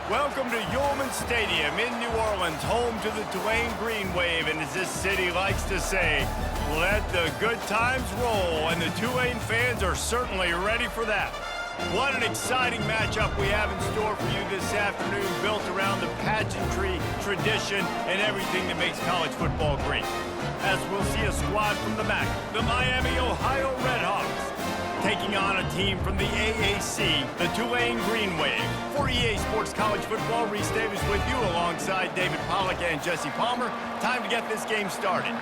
Welcome to Yulman Stadium in New Orleans, home to the Tulane Green Wave, and as this city likes to say, let the good times roll, and the Tulane fans are certainly ready for that. What an exciting matchup we have in store for you this afternoon, built around the pageantry, tradition, and everything that makes college football great. As we'll see a squad from the MAC, the Miami, Ohio Redhawks, taking on a team from the AAC, the Tulane Green Wave. For EA Sports College Football, Reese Davis with you alongside David Pollack and Jesse Palmer. Time to get this game started.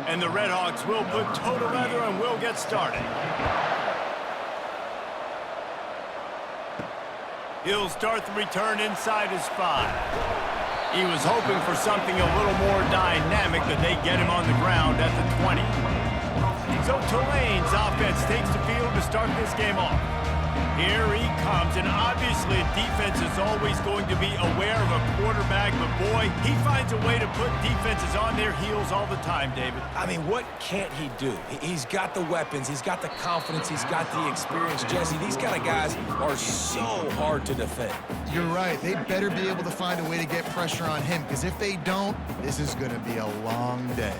And the Redhawks will put toe to leather and will get started. He'll start the return inside his 5. He was hoping for something a little more dynamic, but they get him on the ground at the 20. So Tulane's offense takes the field to start this game off. Here he comes, and obviously defense is always going to be aware of a quarterback, but boy, he finds a way to put defenses on their heels all the time, David. I mean, what can't he do? He's got the weapons, he's got the confidence, he's got the experience. Jesse, these kind of guys are so hard to defend. You're right. They better be able to find a way to get pressure on him, because if they don't, this is going to be a long day.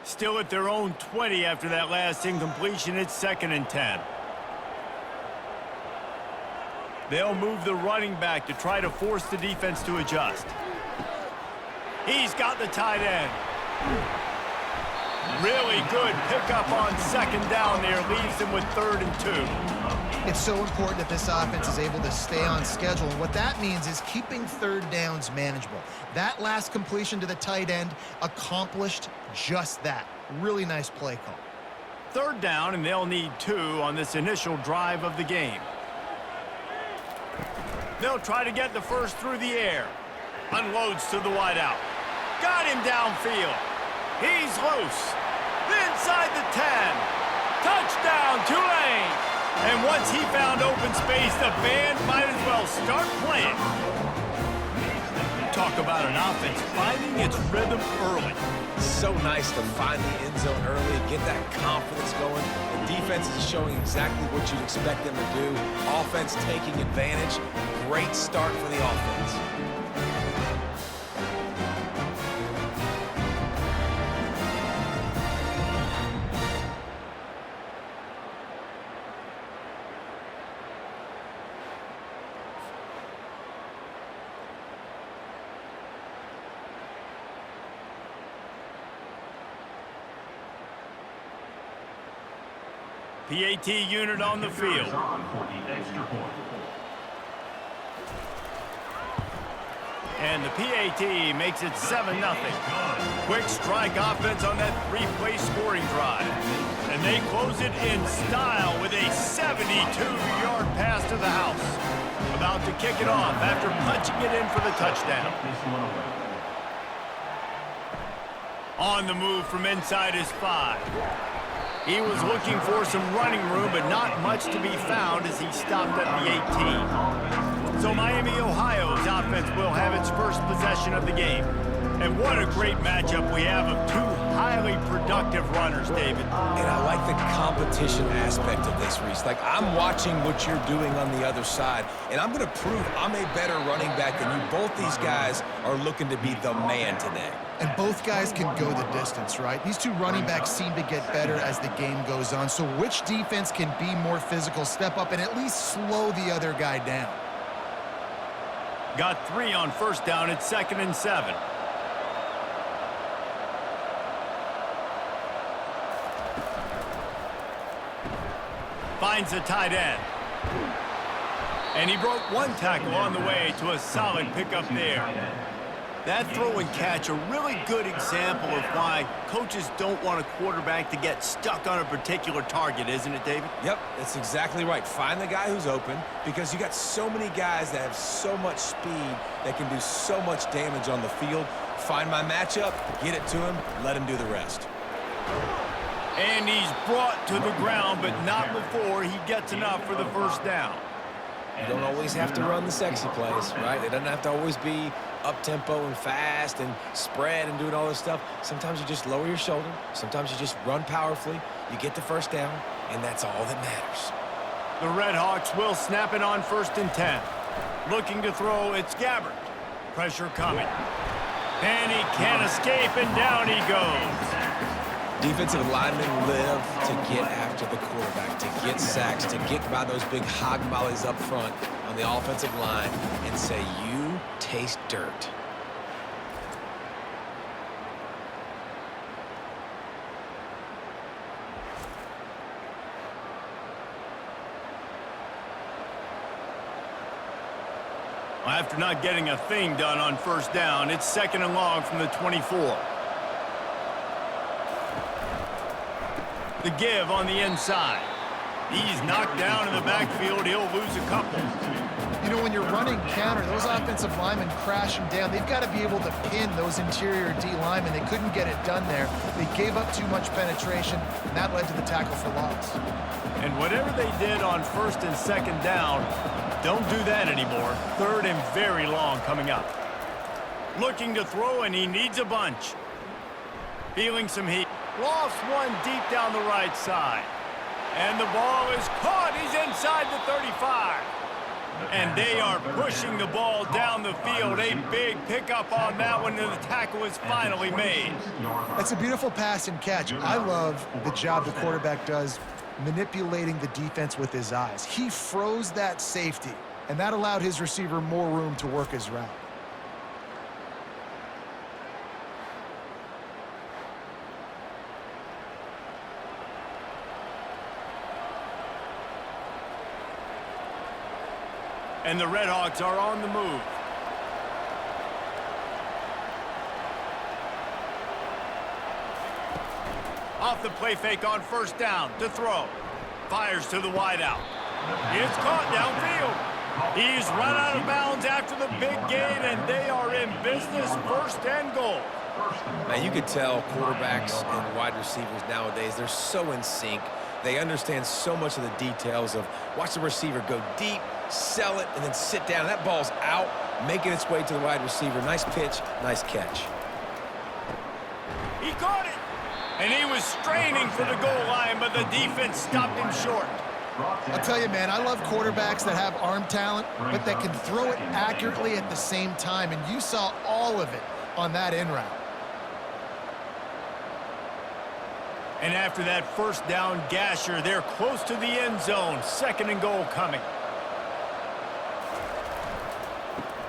Still at their own 20 after that last incompletion. It's 2nd and 10. They'll move the running back to try to force the defense to adjust. He's got the tight end. Really good pickup on 2nd down there. Leaves them with 3rd and 2. It's so important that this offense is able to stay on schedule. And what that means is keeping 3rd downs manageable. That last completion to the tight end accomplished just that. Really nice play call. 3rd down, and they'll need 2 on this initial drive of the game. They'll try to get the first through the air. Unloads to the wideout. Got him downfield. He's loose. Inside the 10. Touchdown, Tulane. And once he found open space, the band might as well start playing. Talk about an offense finding its rhythm early. So nice to find the end zone early, get that confidence going. The defense is showing exactly what you'd expect them to do. Offense taking advantage. Great start for the offense. PAT unit on the field. And the PAT makes it 7-0. Quick strike offense on that 3-play scoring drive. And they close it in style with a 72-yard pass to the house. About to kick it off after punching it in for the touchdown. On the move from inside his 5. He was looking for some running room, but not much to be found as he stopped at the 18. So Miami, Ohio's offense will have its first possession of the game. And what a great matchup we have of 2 highly productive runners, David. And I like the competition aspect of this, Reese. Like, I'm watching what you're doing on the other side, and I'm going to prove I'm a better running back than you. Both these guys are looking to be the man today. And both guys can go the distance, right? These 2 running backs seem to get better as the game goes on. So which defense can be more physical, step up, and at least slow the other guy down? Got 3 on 1st down. It's 2nd and 7. Finds the tight end. And he broke 1 tackle on the way to a solid pickup there. That throw and catch, a really good example of why coaches don't want a quarterback to get stuck on a particular target, isn't it, David? Yep, that's exactly right. Find the guy who's open, because you got so many guys that have so much speed that can do so much damage on the field. Find my matchup, get it to him, let him do the rest. And he's brought to the ground, but not before he gets enough for the 1st down. You don't always have to run the sexy plays, right? It doesn't have to always be up-tempo and fast and spread and doing all this stuff. Sometimes you just lower your shoulder. Sometimes you just run powerfully. You get the first down, and that's all that matters. The Red Hawks will snap it on 1st and 10. Looking to throw, it's Gabbert. Pressure coming. And he can't escape, and down he goes. Defensive linemen live to get after the quarterback, to get sacks, to get by those big hog mollies up front on the offensive line and say, you taste dirt. After not getting a thing done on 1st down, it's 2nd and long from the 24. The give on the inside. He's knocked down in the backfield. He'll lose a couple. You know, when you're running counter, those offensive linemen crashing down, they've got to be able to pin those interior D linemen. They couldn't get it done there. They gave up too much penetration, and that led to the tackle for loss. And whatever they did on 1st and 2nd down, don't do that anymore. 3rd and very long coming up. Looking to throw, and he needs a bunch. Feeling some heat. Lost one deep down the right side. And the ball is caught. He's inside the 35. And they are pushing the ball down the field. A big pickup on that one, and the tackle is finally made. That's a beautiful pass and catch. I love the job the quarterback does manipulating the defense with his eyes. He froze that safety, and that allowed his receiver more room to work his route. And the Red Hawks are on the move. Off the play fake on 1st down to throw. Fires to the wideout. It's caught downfield. He's run out of bounds after the big gain, and they are in business. 1st and goal. Man, you could tell quarterbacks and wide receivers nowadays, they're so in sync. They understand so much of the details of watch the receiver go deep, sell it, and then sit down. That ball's out, making its way to the wide receiver. Nice pitch, nice catch. He caught it. And he was straining for the goal line, but the defense stopped him short. I'll tell you, man, I love quarterbacks that have arm talent, but that can throw it accurately at the same time, and you saw all of it on that in route. And after that 1st down gasher, they're close to the end zone. 2nd and goal coming.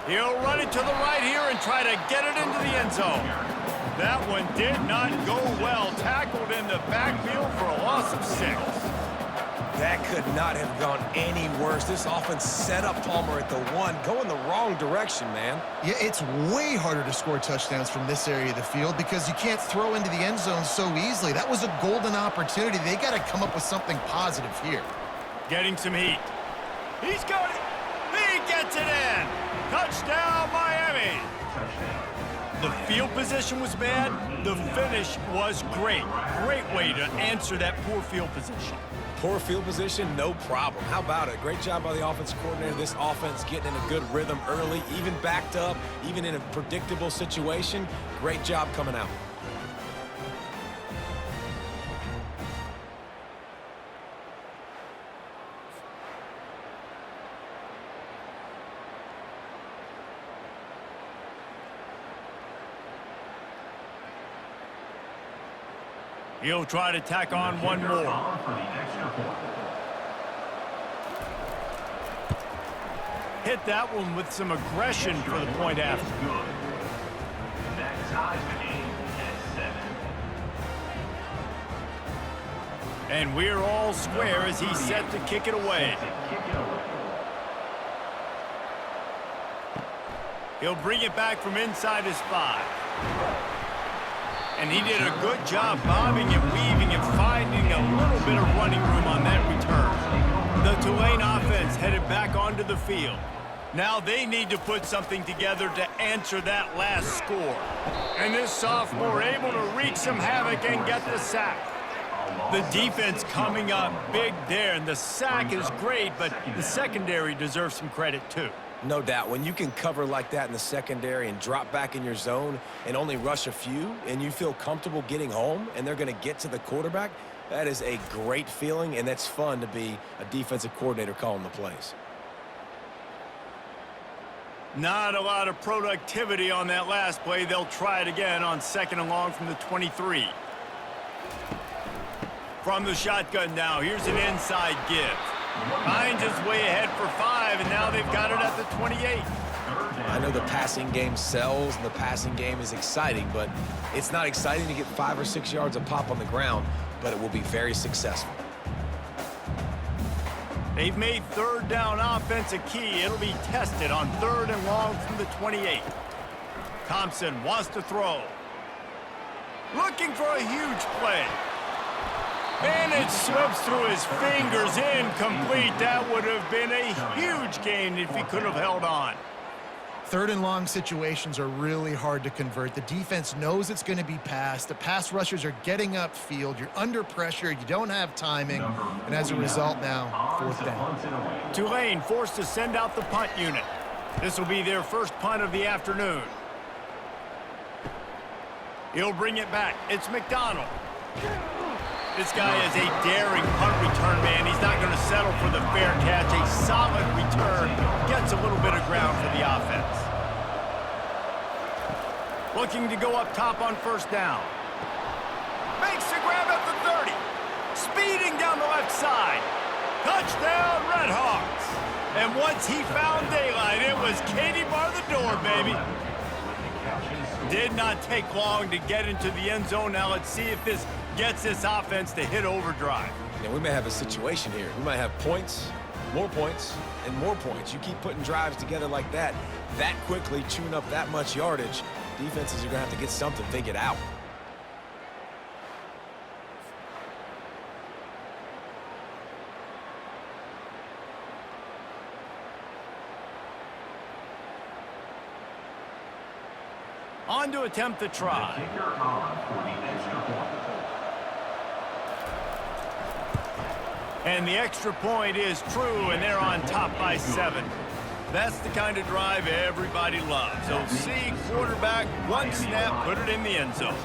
He'll run it to the right here and try to get it into the end zone. That one did not go well. Tackled in the backfield for a loss of 6. That could not have gone any worse. This offense set up Palmer at the 1, going the wrong direction, man. Yeah, it's way harder to score touchdowns from this area of the field because you can't throw into the end zone so easily. That was a golden opportunity. They got to come up with something positive here. Getting some heat. He's got it. He gets it in. Touchdown, Miami. The field position was bad. The finish was great. Great way to answer that poor field position. Poor field position, no problem. How about it? Great job by the offensive coordinator. This offense getting in a good rhythm early, even backed up, even in a predictable situation. Great job coming out. He'll try to tack on one more. Hit that one with some aggression for the point after. And we're all square as he's set to kick it away. He'll bring it back from inside his 5. And he did a good job bobbing and weaving and finding a little bit of running room on that return. The Tulane offense headed back onto the field. Now they need to put something together to answer that last score. And this sophomore able to wreak some havoc and get the sack. The defense coming up big there, and the sack is great, but the secondary deserves some credit too. No doubt. When you can cover like that in the secondary and drop back in your zone and only rush a few, and you feel comfortable getting home and they're going to get to the quarterback, that is a great feeling, and that's fun to be a defensive coordinator calling the plays. Not a lot of productivity on that last play. They'll try it again on 2nd and long from the 23. From the shotgun now, here's an inside give. Finds his way ahead for 5, and now they've got it at the 28. I know the passing game sells and the passing game is exciting, but it's not exciting to get 5 or 6 yards of pop on the ground, but it will be very successful. They've made 3rd down offense a key. It'll be tested on 3rd and long from the 28. Thompson wants to throw. Looking for a huge play. And it slips through his fingers, incomplete. That would have been a huge gain if he could have held on. 3rd and long situations are really hard to convert. The defense knows it's going to be passed. The pass rushers are getting upfield. You're under pressure. You don't have timing. And as a result now, 4th down. Tulane forced to send out the punt unit. This will be their first punt of the afternoon. He'll bring it back. It's McDonald. This guy is a daring punt return man. He's not going to settle for the fair catch. A solid return. Gets a little bit of ground for the offense. Looking to go up top on 1st down. Makes the grab at the 30. Speeding down the left side. Touchdown, Redhawks. And once he found daylight, it was Katie bar the door, baby. Did not take long to get into the end zone. Now let's see if this gets this offense to hit overdrive. Now, we may have a situation here. We might have points, and more points. You keep putting drives together like that quickly, chewing up that much yardage, defenses are going to have to get something figured out. On to attempt the try. And the extra point is true, and they're on top by 7. That's the kind of drive everybody loves. So see quarterback, 1 snap, put it in the end zone.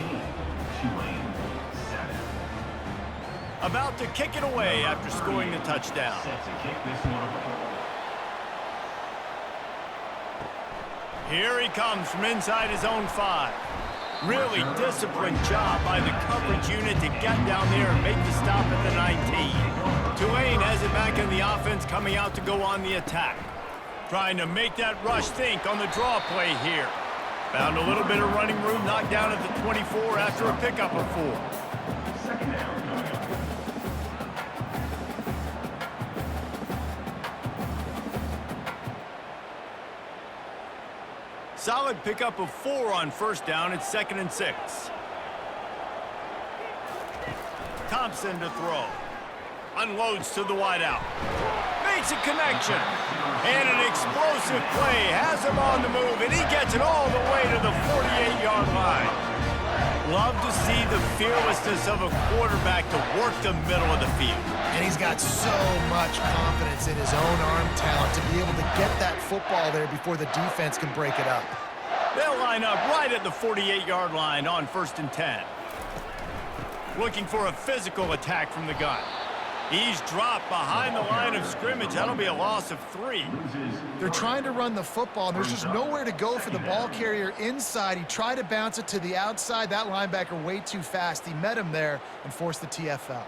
About to kick it away after scoring the touchdown. Here he comes from inside his own 5. Really disciplined job by the coverage unit to get down there and make the stop at the 19. Tulane has it back in the offense, coming out to go on the attack. Trying to make that rush think on the draw play here. Found a little bit of running room, knocked down at the 24 after a pickup of 4. 2nd down. Solid pickup of 4 on 1st down. It's 2nd and 6. Thompson to throw. Unloads to the wideout. Makes a connection. And an explosive play. Has him on the move, and he gets it all the way to the 48-yard line. Love to see the fearlessness of a quarterback to work the middle of the field. And he's got so much confidence in his own arm talent to be able to get that football there before the defense can break it up. They'll line up right at the 48-yard line on 1st and 10. Looking for a physical attack from the gun. He's dropped behind the line of scrimmage. That'll be a loss of 3. They're trying to run the football, and there's just nowhere to go for the ball carrier inside. He tried to bounce it to the outside. That linebacker way too fast. He met him there and forced the TFL.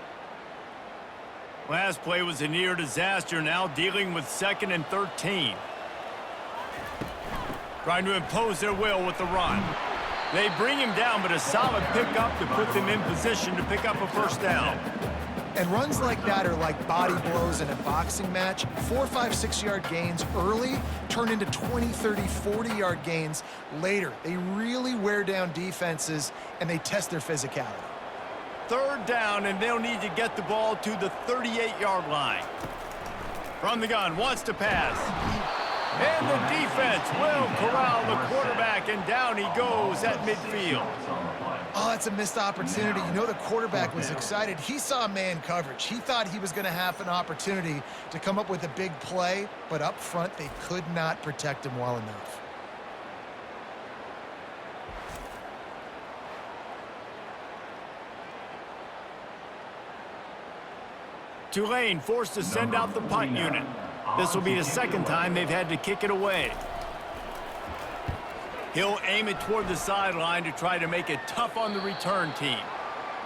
Last play was a near disaster, now dealing with 2nd and 13. Trying to impose their will with the run. They bring him down, but a solid pickup to put them in position to pick up a 1st down. And runs like that are like body blows in a boxing match. 4, 5, 6-yard gains early turn into 20, 30, 40-yard gains later. They really wear down defenses, and they test their physicality. 3rd down, and they'll need to get the ball to the 38-yard line. From the gun, wants to pass. And the defense will corral the quarterback, and down he goes at midfield. Oh, that's a missed opportunity. You know the quarterback was excited. He saw man coverage. He thought he was going to have an opportunity to come up with a big play, but up front they could not protect him well enough. Tulane forced to send out the punt unit. This will be the second time they've had to kick it away. He'll aim it toward the sideline to try to make it tough on the return team.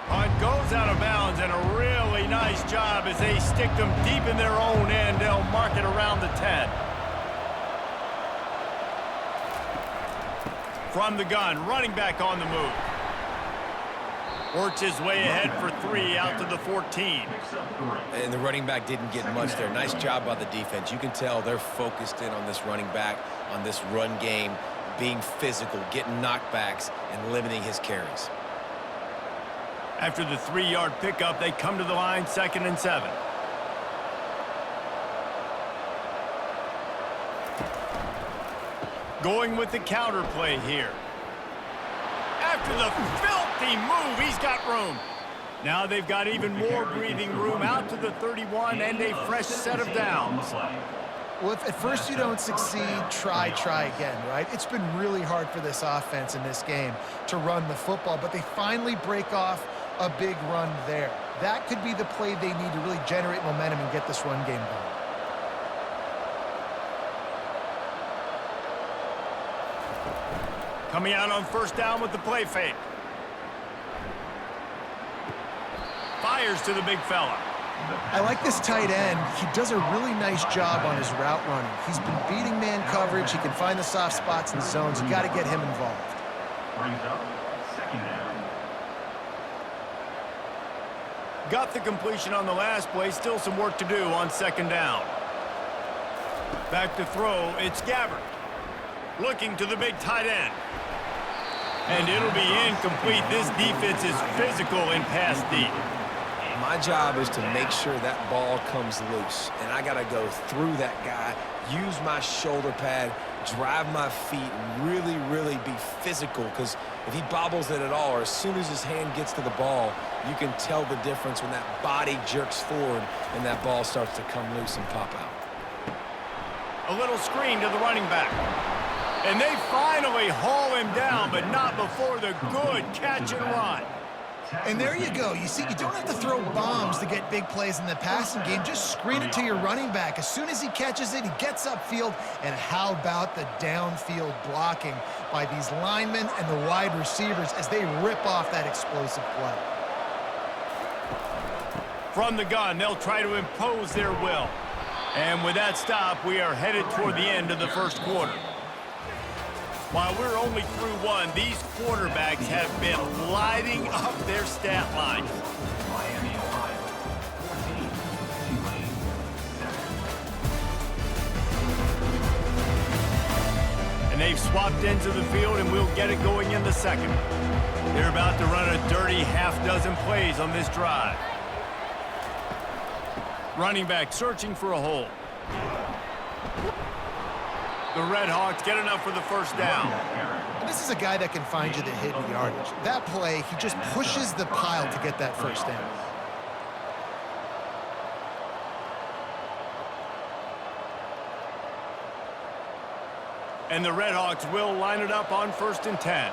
Punt goes out of bounds, and a really nice job as they stick them deep in their own end. They'll mark it around the 10. From the gun, running back on the move. Works his way ahead for 3 out to the 14. And the running back didn't get much there. Nice job by the defense. You can tell they're focused in on this running back, on this run game, being physical, getting knockbacks, and limiting his carries. After the 3-yard pickup, they come to the line, 2nd and 7. Going with the counter play here. After the filthy move, he's got room. Now they've got even more breathing room out to the 31 and a fresh set of downs. Well, if at first you don't succeed, try again, right? It's been really hard for this offense in this game to run the football, but they finally break off a big run there. That could be the play they need to really generate momentum and get this run game going. Coming out on 1st down with the play fake. Fires to the big fella. I like this tight end. He does a really nice job on his route running. He's been beating man coverage. He can find the soft spots in the zones. You got to get him involved. Brings up 2nd down. Got the completion on the last play. Still some work to do on 2nd down. Back to throw. It's Gabbard. Looking to the big tight end. And it'll be incomplete. This defense is physical in pass deep. My job is to make sure that ball comes loose, and I got to go through that guy, use my shoulder pad, drive my feet, and really be physical, because if he bobbles it at all, or as soon as his hand gets to the ball, you can tell the difference when that body jerks forward and that ball starts to come loose and pop out. A little screen to the running back. And they finally haul him down, but not before the good catch and run. And there you go. You see, you don't have to throw bombs to get big plays in the passing game. Just screen it to your running back. As soon as he catches it, he gets upfield. And how about the downfield blocking by these linemen and the wide receivers as they rip off that explosive play? From the gun, they'll try to impose their will. And with that stop, we are headed toward the end of the 1st quarter. While we're only through 1, these quarterbacks have been lighting up their stat lines. Miami, Ohio. 14. Tulane. 7. And they've swapped into the field, and we'll get it going in the 2nd. They're about to run a dirty half-dozen plays on this drive. Running back searching for a hole. The Red Hawks get enough for the 1st down. And this is a guy that can find you the hidden yardage. That play, he just pushes the pile to get that 1st down. And the Red Hawks will line it up on 1st and 10.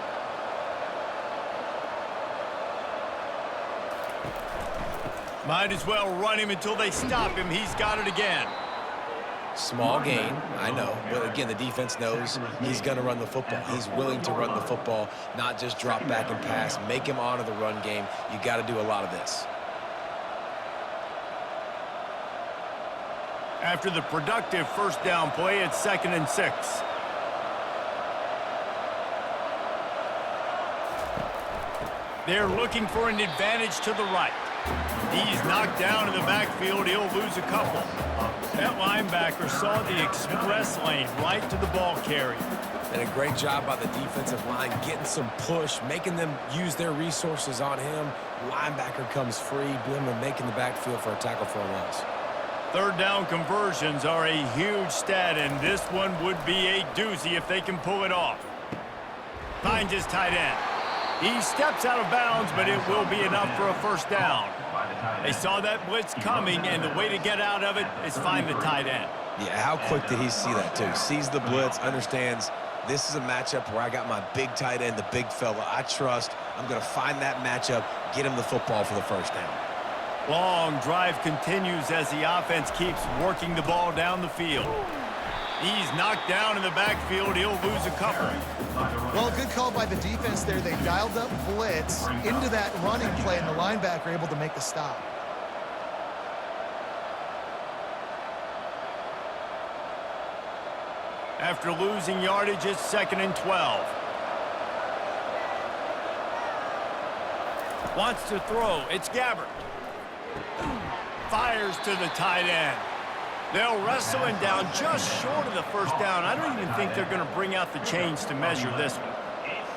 Might as well run him until they stop him. He's got it again. Small gain, I know, but again, the defense knows he's going to run the football. He's willing to run the football, not just drop back and pass, make him honor the run game. You got to do a lot of this. After the productive 1st down play, it's 2nd and 6. They're looking for an advantage to the right. He's knocked down in the backfield. He'll lose a couple. That linebacker saw the express lane right to the ball carrier. And a great job by the defensive line, getting some push, making them use their resources on him. Linebacker comes free, boom, and making the backfield for a tackle for a loss. 3rd down conversions are a huge stat, and this one would be a doozy if they can pull it off. Finds his tight end. He steps out of bounds, but it will be enough for a first down. They saw that blitz coming, and the way to get out of it is find the tight end. Yeah, how quick did he see that, too? Sees the blitz, understands this is a matchup where I got my big tight end, the big fella I trust. I'm going to find that matchup, get him the football for the first down. Long drive continues as the offense keeps working the ball down the field. He's knocked down in the backfield. He'll lose a couple. Well, good call by the defense there. They dialed up blitz into that running play, and the linebacker able to make the stop. After losing yardage, it's 2nd and 12. Wants to throw. It's Gabbert. Fires to the tight end. They'll wrestle him down just short of the first down. I don't even think they're going to bring out the chains to measure this one.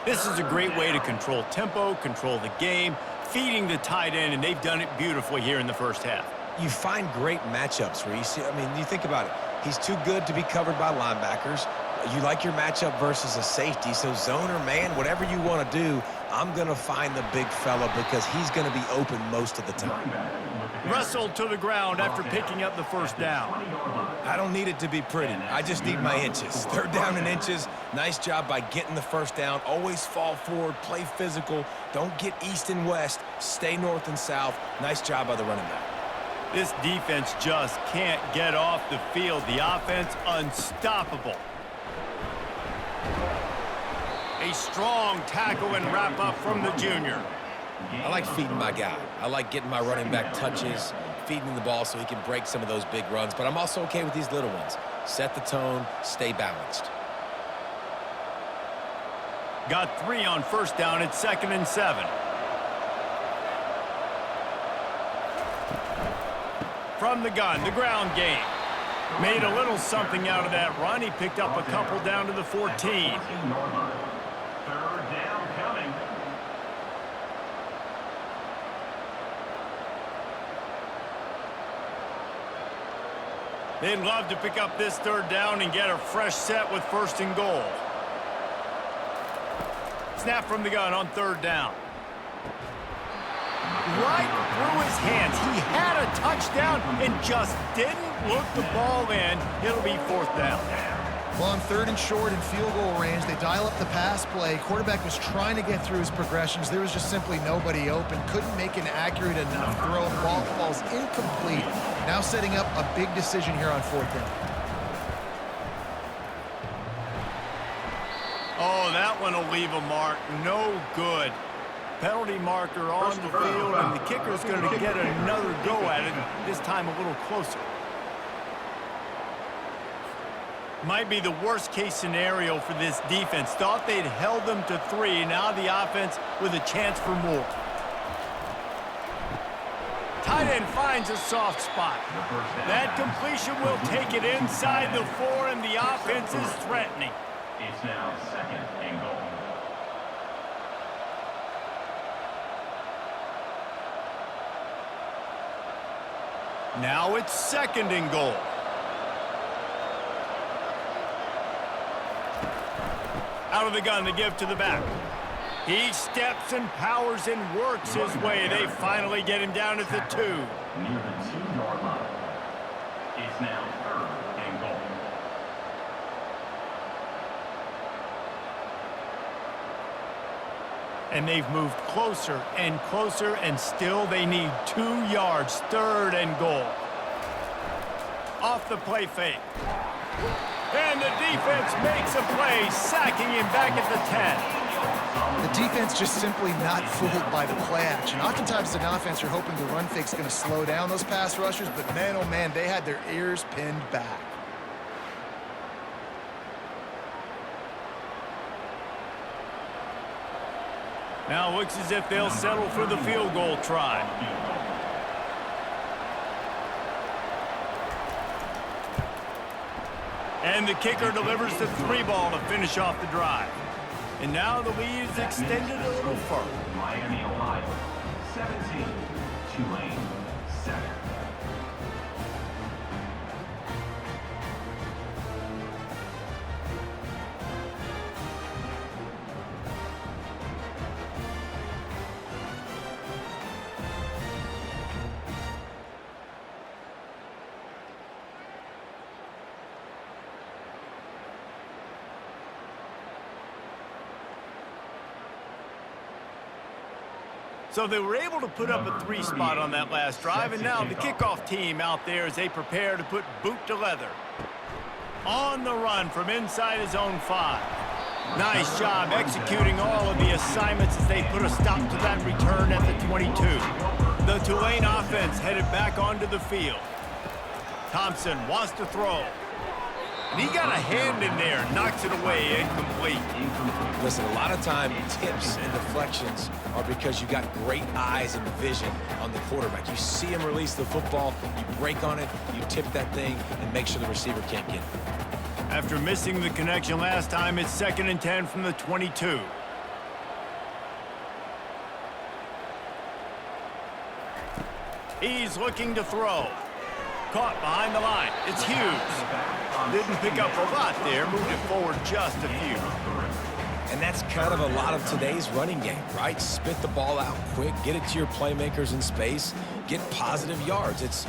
This is a great way to control tempo, control the game, feeding the tight end, and they've done it beautifully here in the first half. You find great matchups, Reese. I mean, you think about it. He's too good to be covered by linebackers. You like your matchup versus a safety, so zone or man, whatever you want to do, I'm going to find the big fella because he's going to be open most of the time. Wrestled to the ground after picking up the first down. I don't need it to be pretty. I just need my inches. 3rd down in inches. Nice job by getting the first down. Always fall forward, play physical. Don't get east and west. Stay north and south. Nice job by the running back. This defense just can't get off the field. The offense unstoppable. A strong tackle and wrap up from the junior. I like feeding my guy. I like getting my running back touches, feeding him the ball so he can break some of those big runs, but I'm also okay with these little ones. Set the tone, stay balanced. Got 3 on first down. It's 2nd and 7. From the gun, the ground game. Made a little something out of that run. He picked up a couple down to the 14. 3rd down coming. They'd love to pick up this 3rd down and get a fresh set with 1st and goal. Snap from the gun on 3rd down. Right through his hands. He had a touchdown and just didn't look the ball in. It'll be 4th down. Well, on 3rd and short and field goal range, they dial up the pass play. Quarterback was trying to get through his progressions. There was just simply nobody open. Couldn't make an accurate enough throw. Ball falls incomplete. Now setting up a big decision here on 4th down. Oh, that one will leave a mark. No good. Penalty marker on the field, and the kicker's going to get another go at it, this time a little closer. Might be the worst-case scenario for this defense. Thought they'd held them to 3. Now the offense with a chance for more. Tight end finds a soft spot. That completion will take it inside the 4, and the offense is threatening. It's now 2nd and goal. Now it's 2nd and goal. Out of the gun to give to the back. He steps and powers and works his way. They finally get him down at the 2. Near the 2-yard line. It's now 3rd and goal. And they've moved closer and closer, and still they need 2 yards. 3rd and goal. Off the play fake. And the defense makes a play, sacking him back at the 10. The defense just simply not fooled by the play action. Oftentimes, an offense, you're hoping the run fake's going to slow down those pass rushers, but man, oh man, they had their ears pinned back. Now looks as if they'll settle for the field goal try. And the kicker delivers the 3 ball to finish off the drive. And now the lead is extended a little further. Miami, Ohio, 17. Tulane, 7. So they were able to put up a 3 spot on that last drive, and now the kickoff team out there as they prepare to put boot to leather. On the run from inside his own 5. Nice job executing all of the assignments as they put a stop to that return at the 22. The Tulane offense headed back onto the field. Thompson wants to throw. And he got a hand in there, knocks it away, incomplete. Listen, a lot of time, tips and deflections are because you got great eyes and vision on the quarterback. You see him release the football, you break on it, you tip that thing, and make sure the receiver can't get it. After missing the connection last time, it's 2nd and 10 from the 22. He's looking to throw. Caught behind the line. It's Hughes. Didn't pick up a lot there, moved it forward just a few. And that's kind of a lot of today's running game, right? Spit the ball out quick, get it to your playmakers in space, get positive yards. It's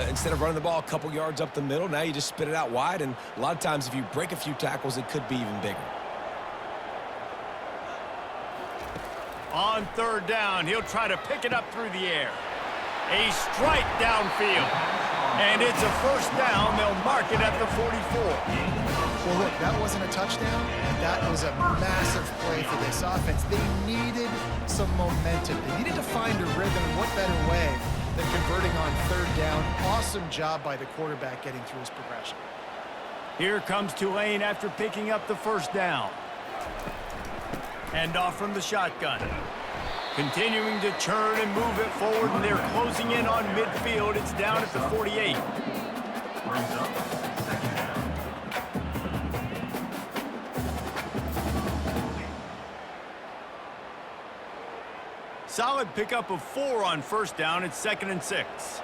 instead of running the ball a couple yards up the middle, now you just spit it out wide, and a lot of times if you break a few tackles, it could be even bigger. On 3rd down, he'll try to pick it up through the air. A strike downfield. And it's a 1st down. They'll mark it at the 44. Well, look, that wasn't a touchdown. That was a massive play for this offense. They needed some momentum. They needed to find a rhythm. What better way than converting on 3rd down? Awesome job by the quarterback getting through his progression. Here comes Tulane after picking up the 1st down. Hand off from the shotgun. Continuing to churn and move it forward, and they're closing in on midfield. It's down at the 48. Brings up 2nd down. Solid pickup of 4 on 1st down. It's 2nd and 6.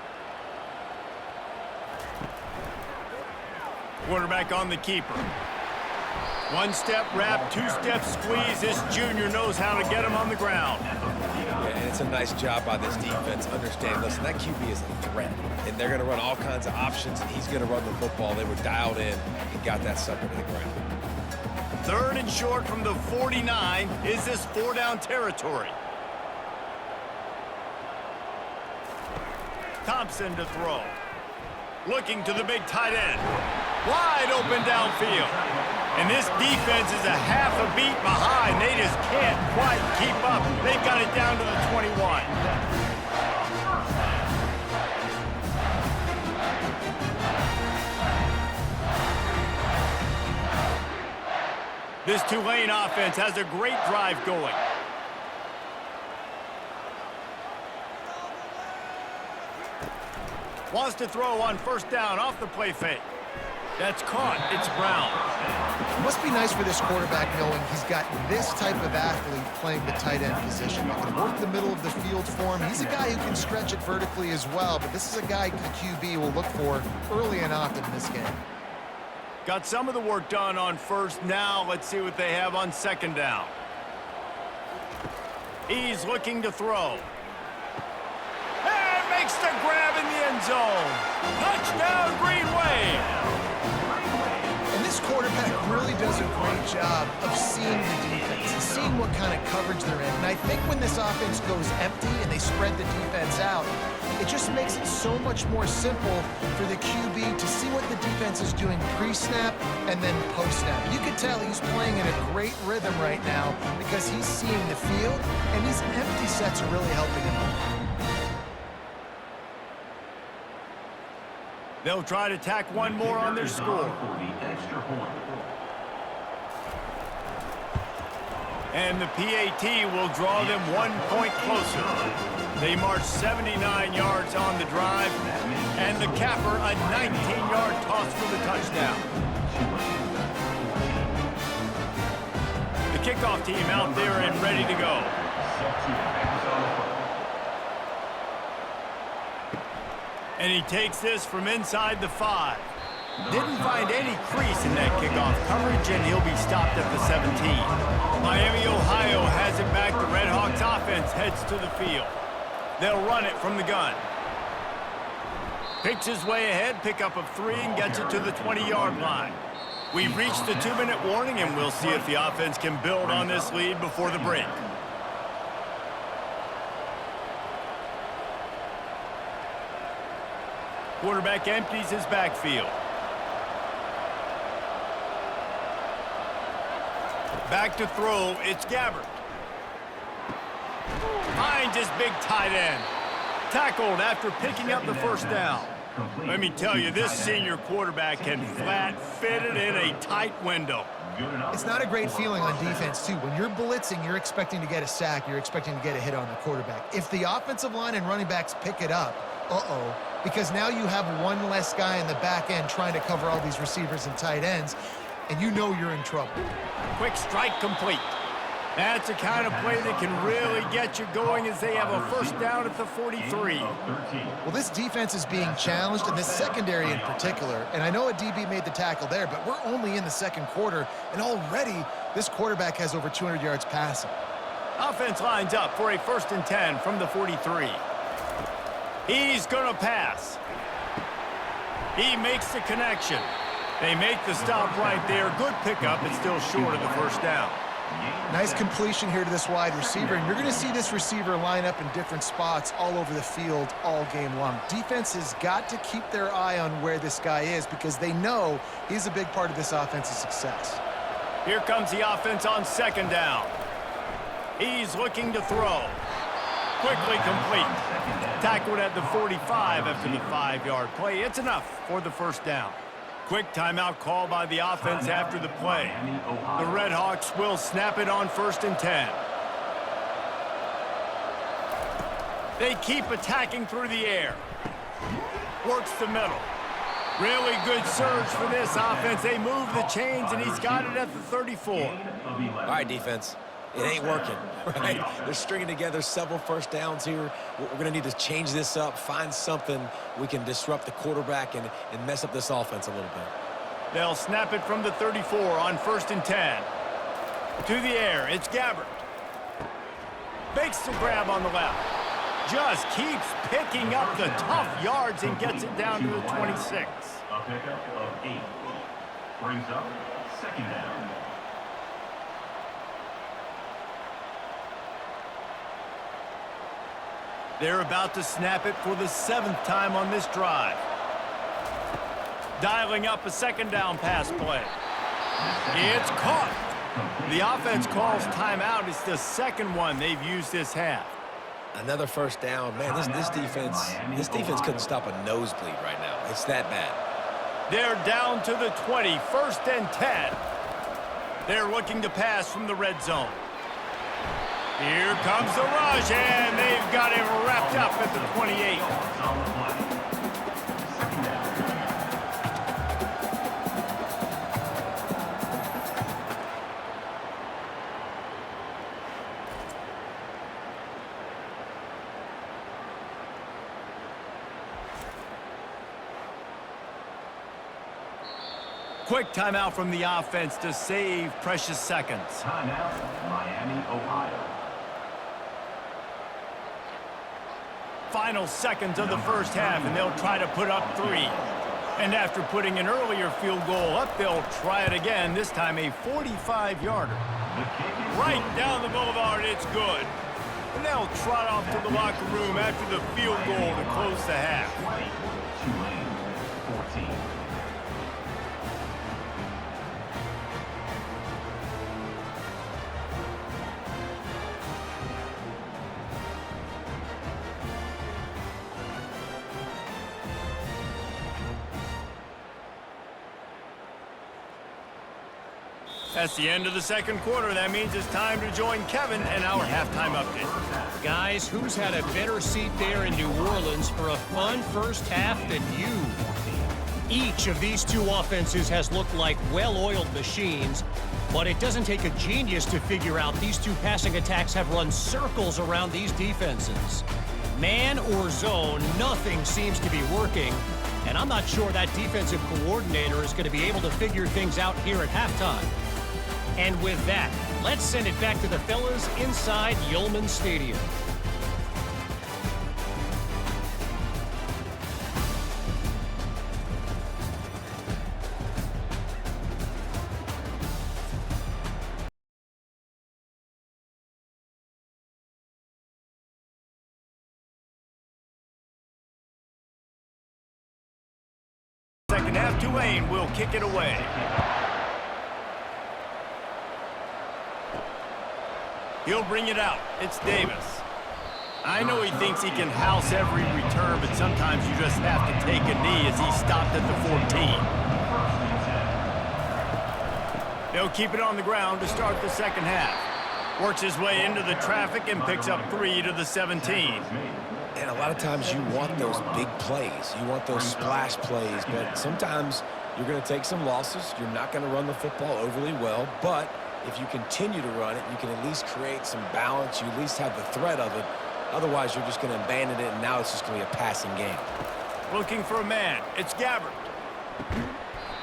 Quarterback on the keeper. 1-step wrap, 2-step squeeze. This junior knows how to get him on the ground. Yeah, and it's a nice job by this defense. Understand, listen, that QB is a threat, and they're going to run all kinds of options, and he's going to run the football. They were dialed in and got that sucker to the ground. 3rd and short from the 49. Is this 4-down territory? Thompson to throw. Looking to the big tight end. Wide open downfield. And this defense is a half a beat behind. They just can't quite keep up. They've got it down to the 21. This Tulane offense has a great drive going. Wants to throw on 1st down off the play fake. That's caught. It's Brown. It must be nice for this quarterback knowing he's got this type of athlete playing the tight end position. He can work the middle of the field for him. He's a guy who can stretch it vertically as well, but this is a guy the QB will look for early and often in this game. Got some of the work done on 1st. Now let's see what they have on 2nd down. He's looking to throw. And makes the grab in the end zone. Touchdown, Green Wave. And this quarterback really does a great job of seeing the defense and seeing what kind of coverage they're in. And I think when this offense goes empty and they spread the defense out, it just makes it so much more simple for the QB to see what the defense is doing pre-snap and then post-snap. You can tell he's playing in a great rhythm right now because he's seeing the field, and these empty sets are really helping him out. They'll try to tack one more on their score. And the PAT will draw them 1 point closer. They march 79 yards on the drive, and the capper a 19-yard toss for the touchdown. The kickoff team out there and ready to go. And he takes this from inside the 5. Didn't find any crease in that kickoff coverage, and he'll be stopped at the 17. Miami, Ohio has it back. The Red Hawks offense heads to the field. They'll run it from the gun. Picks his way ahead, pickup of 3, and gets it to the 20-yard line. We've reached the 2-minute warning, and we'll see if the offense can build on this lead before the break. Quarterback empties his backfield. Back to throw, it's Gabbert. Finds his big tight end. Tackled after picking up the first down. Let me tell you, this senior quarterback can flat fit it in a tight window. It's not a great feeling on defense, too. When you're blitzing, you're expecting to get a sack. You're expecting to get a hit on the quarterback. If the offensive line and running backs pick it up, because now you have one less guy in the back end trying to cover all these receivers and tight ends, and you know you're in trouble. Quick strike complete. That's the kind of play that can really get you going as they have a first down at the 43. Well, this defense is being challenged, and this secondary in particular. And I know a DB made the tackle there, but we're only in the second quarter, and already this quarterback has over 200 yards passing. Offense lines up for a 1st and 10 from the 43. He's going to pass. He makes the connection. They make the stop right there. Good pickup, but still short of the first down. Nice completion here to this wide receiver, and you're going to see this receiver line up in different spots all over the field all game long. Defense has got to keep their eye on where this guy is because they know he's a big part of this offense's success. Here comes the offense on 2nd down. He's looking to throw. Quickly complete. Tackled at the 45 after the 5-yard play. It's enough for the first down. Quick timeout call by the offense after the play. The Redhawks will snap it on 1st and 10. They keep attacking through the air. Works the middle. Really good surge for this offense. They move the chains, and he's got it at the 34. All right, defense. It ain't working, right? They're stringing together several first downs here. We're going to need to change this up, find something we can disrupt the quarterback and mess up this offense a little bit. They'll snap it from the 34 on 1st and 10. To the air, it's Gabbert. Makes the grab on the left. Just keeps picking up the tough yards and gets it down to the 26. A pickup of 8. Brings up 2nd down. They're about to snap it for the 7th time on this drive. Dialing up a 2nd down pass play. It's caught. The offense calls timeout. It's the 2nd one they've used this half. Another first down. Man, this defense couldn't stop a nosebleed right now. It's that bad. They're down to the 20, 1st and 10. They're looking to pass from the red zone. Here comes the rush, and they've got him wrapped up at the 28. Quick timeout from the offense to save precious seconds. Timeout, Miami, Ohio. Final seconds of the first half, and they'll try to put up 3. And after putting an earlier field goal up, they'll try it again, this time a 45-yarder. Right down the boulevard, it's good. And they'll trot off to the locker room after the field goal to close the half. Tulane, 14. That's the end of the second quarter. That means it's time to join Kevin and our halftime update. Guys, who's had a better seat there in New Orleans for a fun first half than you? Each of these two offenses has looked like well-oiled machines, but it doesn't take a genius to figure out these two passing attacks have run circles around these defenses. Man or zone, nothing seems to be working, and I'm not sure that defensive coordinator is going to be able to figure things out here at halftime. And with that, let's send it back to the fellas inside Yulman Stadium. second half. Tulane will kick it away. He'll bring it out. It's Davis. I know he thinks he can house every return, but sometimes you just have to take a knee as he stopped at the 14. They'll keep it on the ground to start the second half. Works his way into the traffic and picks up 3 to the 17. And a lot of times you want those big plays. You want those splash plays, but sometimes you're going to take some losses. You're not going to run the football overly well, but if you continue to run it, you can at least create some balance. You at least have the threat of it. Otherwise, you're just going to abandon it, and now it's just going to be a passing game. Looking for a man. It's Gabbard.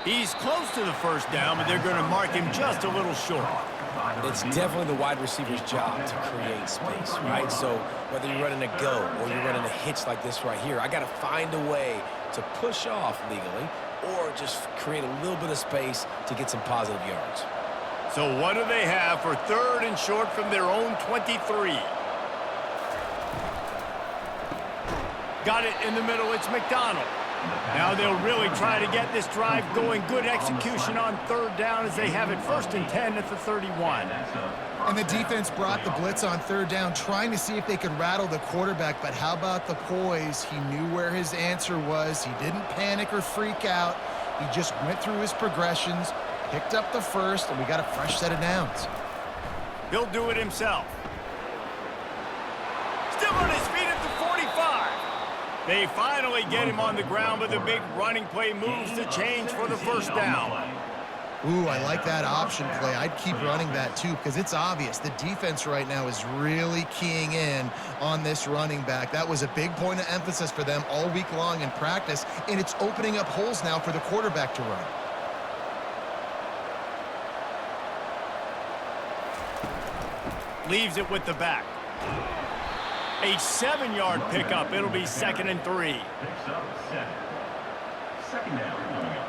He's close to the first down, but they're going to mark him just a little short. It's definitely the wide receiver's job to create space, right? So whether you're running a go or you're running a hitch like this right here, I got to find a way to push off legally or just create a little bit of space to get some positive yards. So what do they have for 3rd and short from their own 23? Got it in the middle. It's McDonald. Now they'll really try to get this drive going. Good execution on 3rd down as they have it 1st and 10 at the 31. And the defense brought the blitz on 3rd down, trying to see if they could rattle the quarterback. But how about the poise? He knew where his answer was. He didn't panic or freak out. He just went through his progressions, picked up the 1st, and we got a fresh set of downs. He'll do it himself. Still on his feet at the 45. They finally get him on the ground, but the big running play moves the chains for the 1st down. Ooh, I like that option play. I'd keep running that too because it's obvious. The defense right now is really keying in on this running back. That was a big point of emphasis for them all week long in practice, and it's opening up holes now for the quarterback to run. Leaves it with the back. A 7-yard pickup. It'll be 2nd and 3. Picks up 7. 2nd down coming up.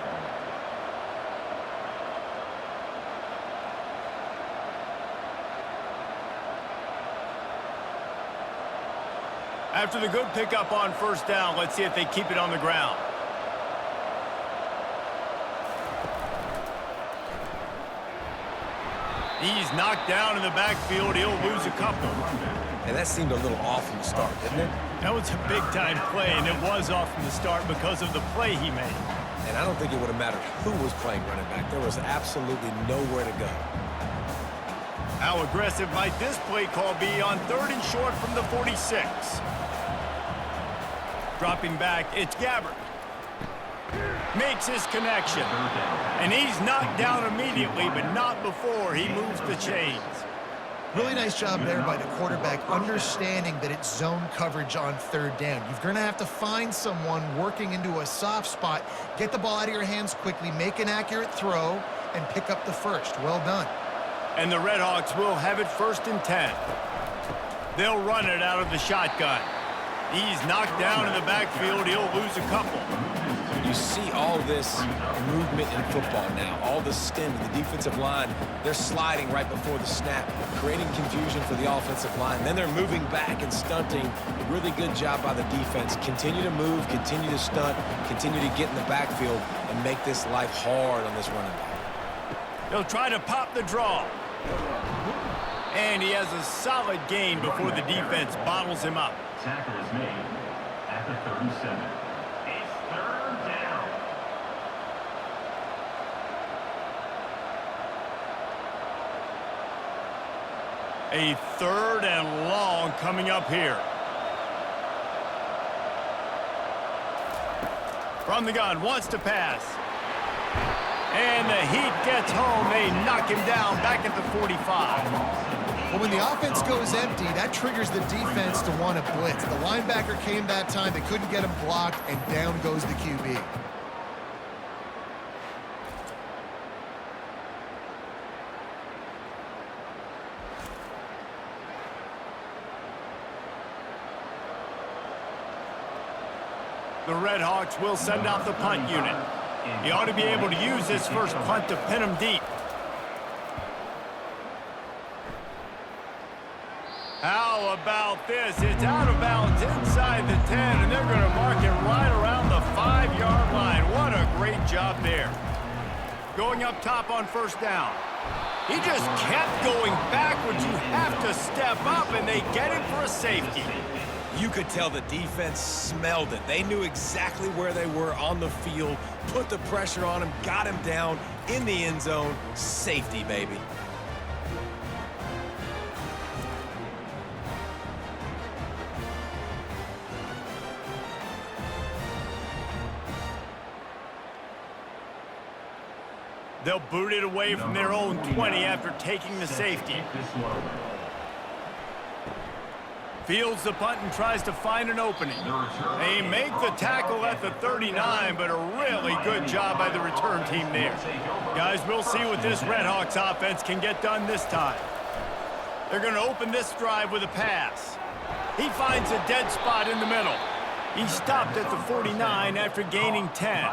After the good pickup on 1st down, let's see if they keep it on the ground. He's knocked down in the backfield. He'll lose a couple. And that seemed a little off from the start, didn't it? That was a big-time play, and it was off from the start because of the play he made. And I don't think it would have mattered who was playing running back. There was absolutely nowhere to go. How aggressive might this play call be on 3rd and short from the 46? Dropping back, it's Gabbard. Makes his connection. And he's knocked down immediately, but not before he moves the chains. Really nice job there by the quarterback, understanding that it's zone coverage on 3rd down. You're going to have to find someone working into a soft spot, get the ball out of your hands quickly, make an accurate throw, and pick up the 1st. Well done. And the Redhawks will have it 1st and 10. They'll run it out of the shotgun. He's knocked down in the backfield. He'll lose a couple. You see all this movement in football now, all the stem in the defensive line. They're sliding right before the snap, creating confusion for the offensive line. Then they're moving back and stunting. Really good job by the defense. Continue to move, continue to stunt, continue to get in the backfield and make this life hard on this running back. He'll try to pop the draw. And he has a solid gain before the defense bottles him up. Tackle is made at the 37. It's 3rd down. A 3rd and long coming up here. From the gun, wants to pass. And the heat gets home. They knock him down back at the 45. Well, when the offense goes empty, that triggers the defense to want to blitz. The linebacker came that time. They couldn't get him blocked, and down goes the QB. The Redhawks will send out the punt unit. He ought to be able to use his first punt to pin him deep. How about this? It's out of bounds inside the 10, and they're going to mark it right around the 5-yard line. What a great going up top on first down. He just kept going backwards. You have to step up, and they get him for a safety. You could tell the defense smelled it. They knew exactly where they were on the field, put the pressure on him, got him down in the end zone. Safety, baby. They'll boot it away from their own 20 after taking the safety. Fields the punt and tries to find an opening. They make the tackle at the 39, but a really good job by the return team there. Guys, we'll see what this Redhawks offense can get done this time. They're going to open this drive with a pass. He finds a dead spot in the middle. He stopped at the 49 after gaining 10.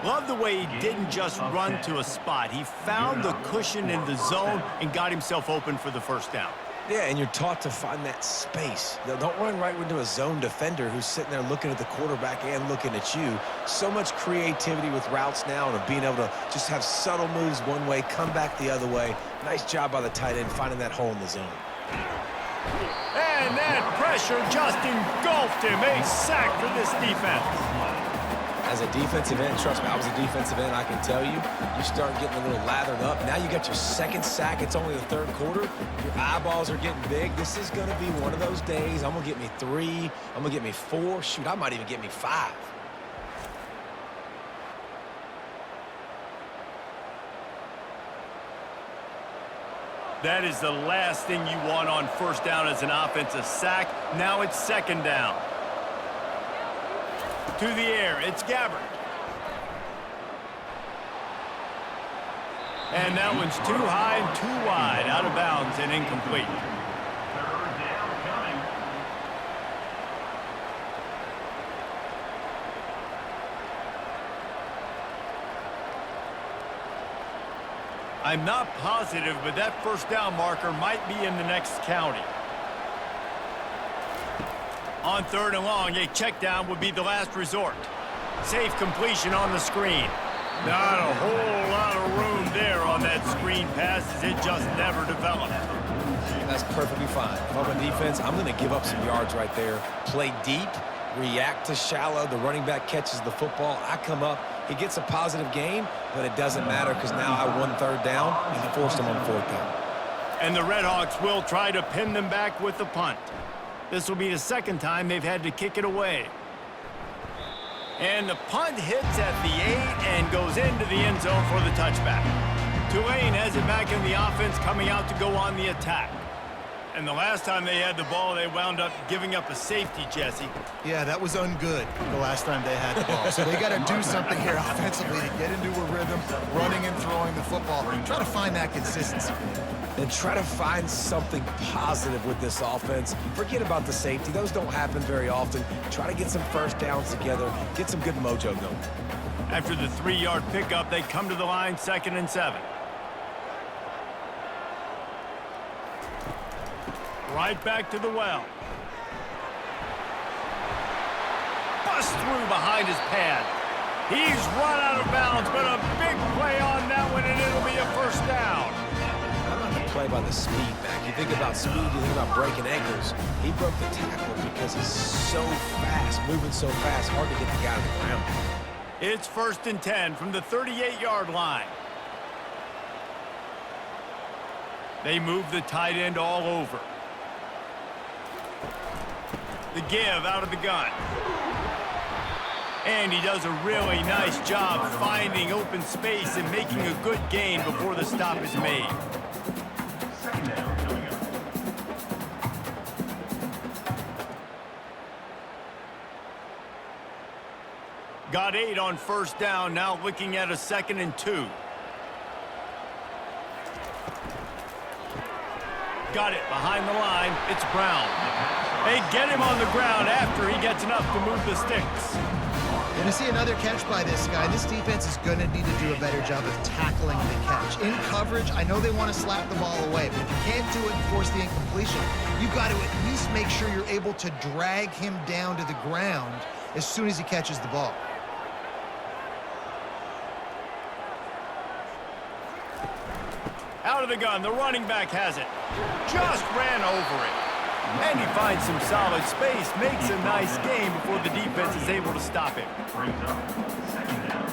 Love the way he didn't just run to a spot. He found the cushion in the zone and got himself open for the first down. Yeah, and you're taught to find that space. Don't run right into a zone defender who's sitting there looking at the quarterback and looking at you. So much creativity with routes now and being able to just have subtle moves one way, come back the other way. Nice job by the tight end finding that hole in the zone. And that pressure just engulfed him. A sack for this defense. As a defensive end, trust me, I was a defensive end, I can tell you, you start getting a little lathered up. Now you got your second sack. It's only the third quarter. Your eyeballs are getting big. This is going to be one of those days. I'm going to get me 3. I'm going to get me 4. Shoot, I might even get me 5. That is the last thing you want on first down as an offensive sack. Now it's second down. To the air, it's Gabbard. And that one's too high and too wide, out of bounds and incomplete. Third down coming. I'm not positive, but that first down marker might be in the next county. On third and long, a check down would be the last resort. Safe completion on the screen. Not a whole lot of room there on that screen pass, as it just never developed. And that's perfectly fine. If I'm a defense, I'm going to give up some yards right there. Play deep, react to shallow. The running back catches the football. I come up. He gets a positive gain, but it doesn't matter because now I won third down and forced him on fourth down. And the Redhawks will try to pin them back with the punt. This will be the second time they've had to kick it away. And the punt hits at the 8 and goes into the end zone for the touchback. Tulane has it back in the offense, coming out to go on the attack. And the last time they had the ball, they wound up giving up a safety, Jesse. Yeah, that was ungood the last time they had the ball. So they got to do something here offensively to get into a rhythm, running and throwing the football. Try to find that consistency. And try to find something positive with this offense. Forget about the safety. Those don't happen very often. Try to get some first downs together. Get some good mojo going. After the 3-yard pickup, they come to the line, 2nd and 7. Right back to the well. Bust through behind his pad. He's run out of bounds, but a big play on that one, and it'll be a first down. How about the play by the speed back? You think about speed, you think about breaking ankles. He broke the tackle because he's so fast, moving so fast, hard to get the guy to the ground. It's 1st and 10 from the 38-yard line. They move the tight end all over. The give out of the gun. And he does a really nice job finding open space and making a good gain before the stop is made. Second down coming up. Got 8 on first down, now looking at a 2nd and 2. Got it behind the line. It's Brown. They get him on the ground after he gets enough to move the sticks. Going to see another catch by this guy. This defense is going to need to do a better job of tackling the catch. In coverage, I know they want to slap the ball away, but if you can't do it and force the incompletion, you've got to at least make sure you're able to drag him down to the ground as soon as he catches the ball. of the gun. The running back has it. Just ran over it. And he finds some solid space, makes a nice gain before the defense is able to stop him. Brings up second down.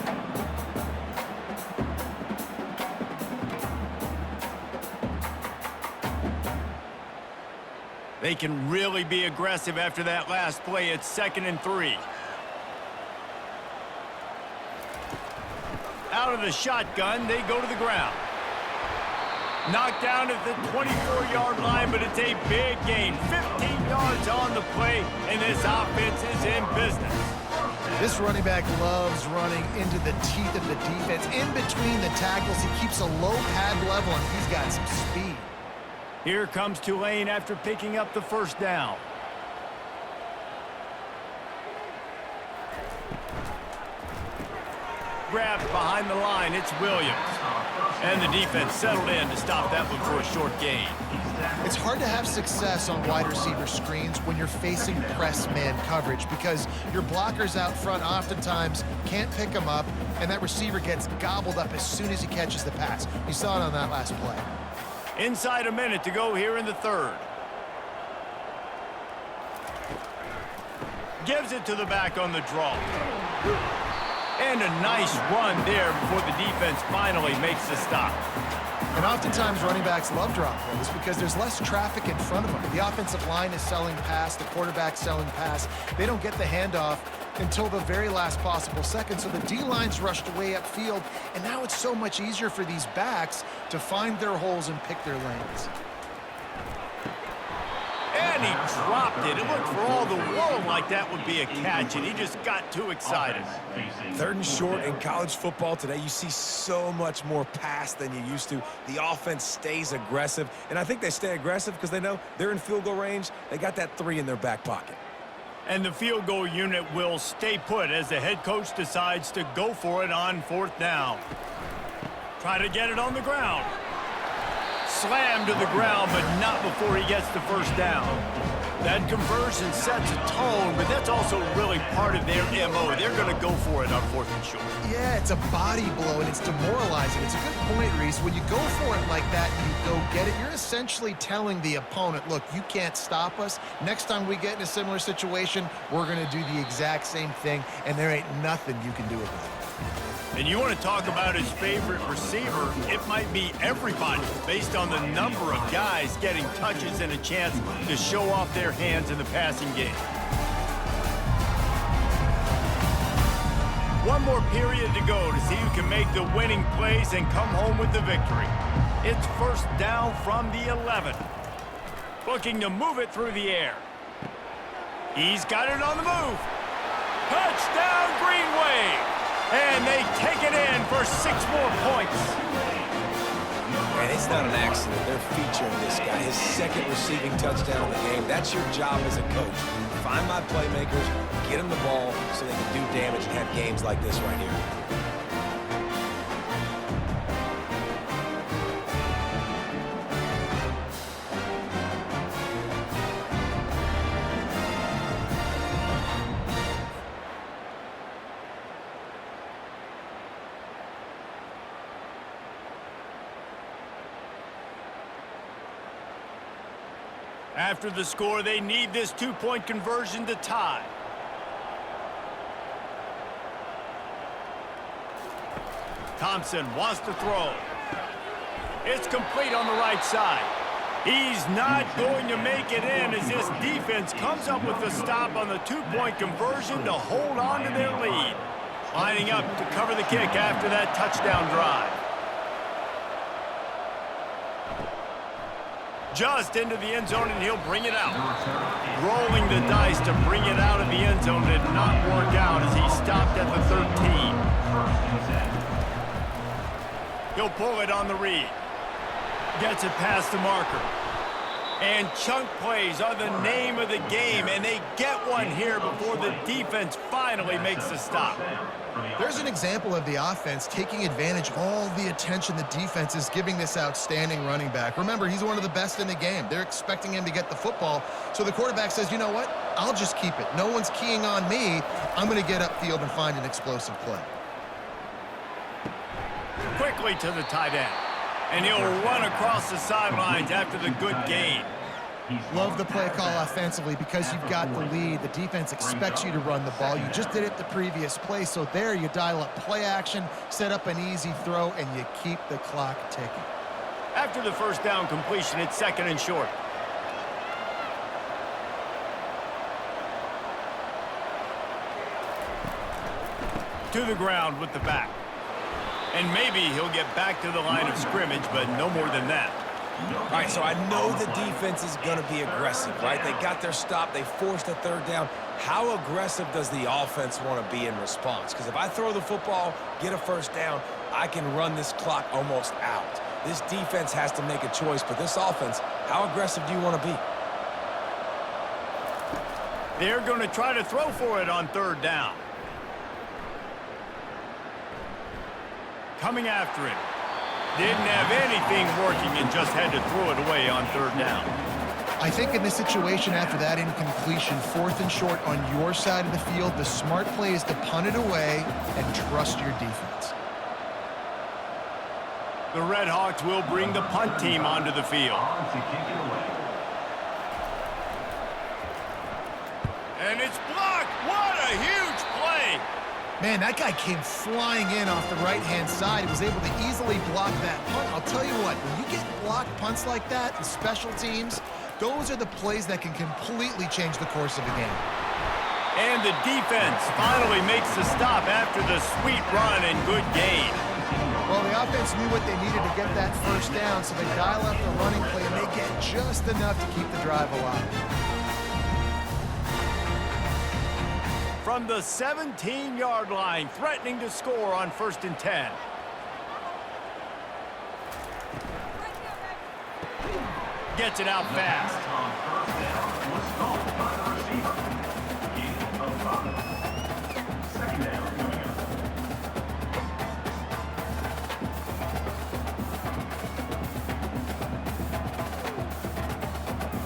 They can really be aggressive after that last play. It's 2nd and 3. Out of the shotgun, they go to the ground. Knocked down at the 24-yard line, but it's a big gain. 15 yards on the play, and this offense is in business. This running back loves running into the teeth of the defense. In between the tackles, he keeps a low pad level, and he's got some speed. Here comes Tulane after picking up the first down. Grabbed behind the line, it's Williams. And the defense settled in to stop that one for a short gain. It's hard to have success on wide receiver screens when you're facing press man coverage because your blockers out front oftentimes can't pick them up, and that receiver gets gobbled up as soon as he catches the pass. You saw it on that last play. Inside a minute to go here in the third. Gives it to the back on the draw. And a nice run there before the defense finally makes the stop. And oftentimes running backs love drop plays because there's less traffic in front of them. The offensive line is selling pass, the quarterback's selling pass. They don't get the handoff until the very last possible second, so the D-line's rushed way upfield, and now it's so much easier for these backs to find their holes and pick their lanes. And he dropped it. It looked for all the world like that would be a catch, and he just got too excited. 3rd and short in college football today. You see so much more pass than you used to. The offense stays aggressive, and I think they stay aggressive because they know they're in field goal range. They got that 3 in their back pocket. And the field goal unit will stay put as the head coach decides to go for it on 4th down. Try to get it on the ground. Slammed to the ground, but not before he gets the first down. That conversion sets a tone, but that's also really part of their MO. They're going to go for it on 4th and short. Yeah, it's a body blow, and it's demoralizing. It's a good point, Reese. When you go for it like that and you go get it, you're essentially telling the opponent, look, you can't stop us. Next time we get in a similar situation, we're going to do the exact same thing, and there ain't nothing you can do about it. And you want to talk about his favorite receiver, it might be everybody based on the number of guys getting touches and a chance to show off their hands in the passing game. One more period to go to see who can make the winning plays and come home with the victory. It's 1st down from the 11. Looking to move it through the air. He's got it on the move. Touchdown, Green Wave! And they take it in for 6 more points. And it's not an accident. They're featuring this guy. His 2nd receiving touchdown in the game. That's your job as a coach. Find my playmakers, get them the ball so they can do damage and have games like this right here. After the score, they need this 2-point conversion to tie. Thompson wants to throw. It's complete on the right side. He's not going to make it in as this defense comes up with the stop on the 2-point conversion to hold on to their lead. Lining up to cover the kick after that touchdown drive. Just into the end zone, and he'll bring it out. Rolling the dice to bring it out of the end zone did not work out as he stopped at the 13. He'll pull it on the read. Gets it past the marker. And chunk plays are the name of the game, and they get one here before the defense finally makes the stop. There's an example of the offense taking advantage of all the attention the defense is giving this outstanding running back. Remember, he's one of the best in the game. They're expecting him to get the football, so the quarterback says, you know what? I'll just keep it. No one's keying on me. I'm going to get upfield and find an explosive play. Quickly to the tight end. And he'll run across the sidelines after the good gain. Love the play call offensively because you've got the lead. The defense expects you to run the ball. You just did it the previous play, so there you dial up play action, set up an easy throw, and you keep the clock ticking. After the first down completion, it's 2nd and short. To the ground with the back. And maybe he'll get back to the line of scrimmage, but no more than that. All right, so I know the defense is going to be aggressive, right? They got their stop. They forced a 3rd down. How aggressive does the offense want to be in response? Because if I throw the football, get a 1st down, I can run this clock almost out. This defense has to make a choice, but this offense, how aggressive do you want to be? They're going to try to throw for it on 3rd down. Coming after it. Didn't have anything working and just had to throw it away on 3rd down. I think in this situation after that incompletion, 4th and short on your side of the field, the smart play is to punt it away and trust your defense. The Red Hawks will bring the punt team onto the field. And it's blocked. What a huge play. Man, that guy came flying in off the right-hand side. He was able to easily block that punt. I'll tell you what, when you get blocked punts like that in special teams, those are the plays that can completely change the course of a game. And the defense finally makes the stop after the sweet run and good gain. Well, the offense knew what they needed to get that 1st down, so they dial up the running play, and they get just enough to keep the drive alive. From the 17-yard line, threatening to score on 1st and 10. Gets it out fast.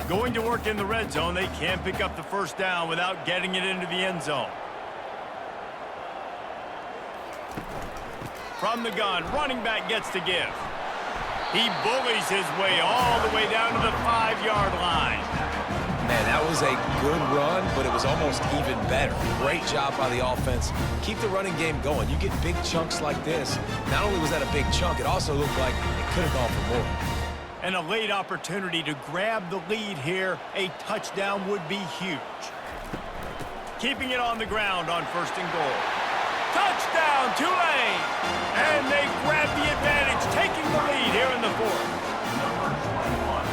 Going to work in the red zone, they can't pick up the 1st down without getting it into the end zone. From the gun, running back gets to give. He bullies his way all the way down to the 5-yard line. Man, that was a good run, but it was almost even better. Great job by the offense. Keep the running game going. You get big chunks like this. Not only was that a big chunk, it also looked like it could have gone for more. And a late opportunity to grab the lead here. A touchdown would be huge. Keeping it on the ground on 1st and goal. Touchdown, Tulane! And they grab the advantage, taking the lead here in the 4th.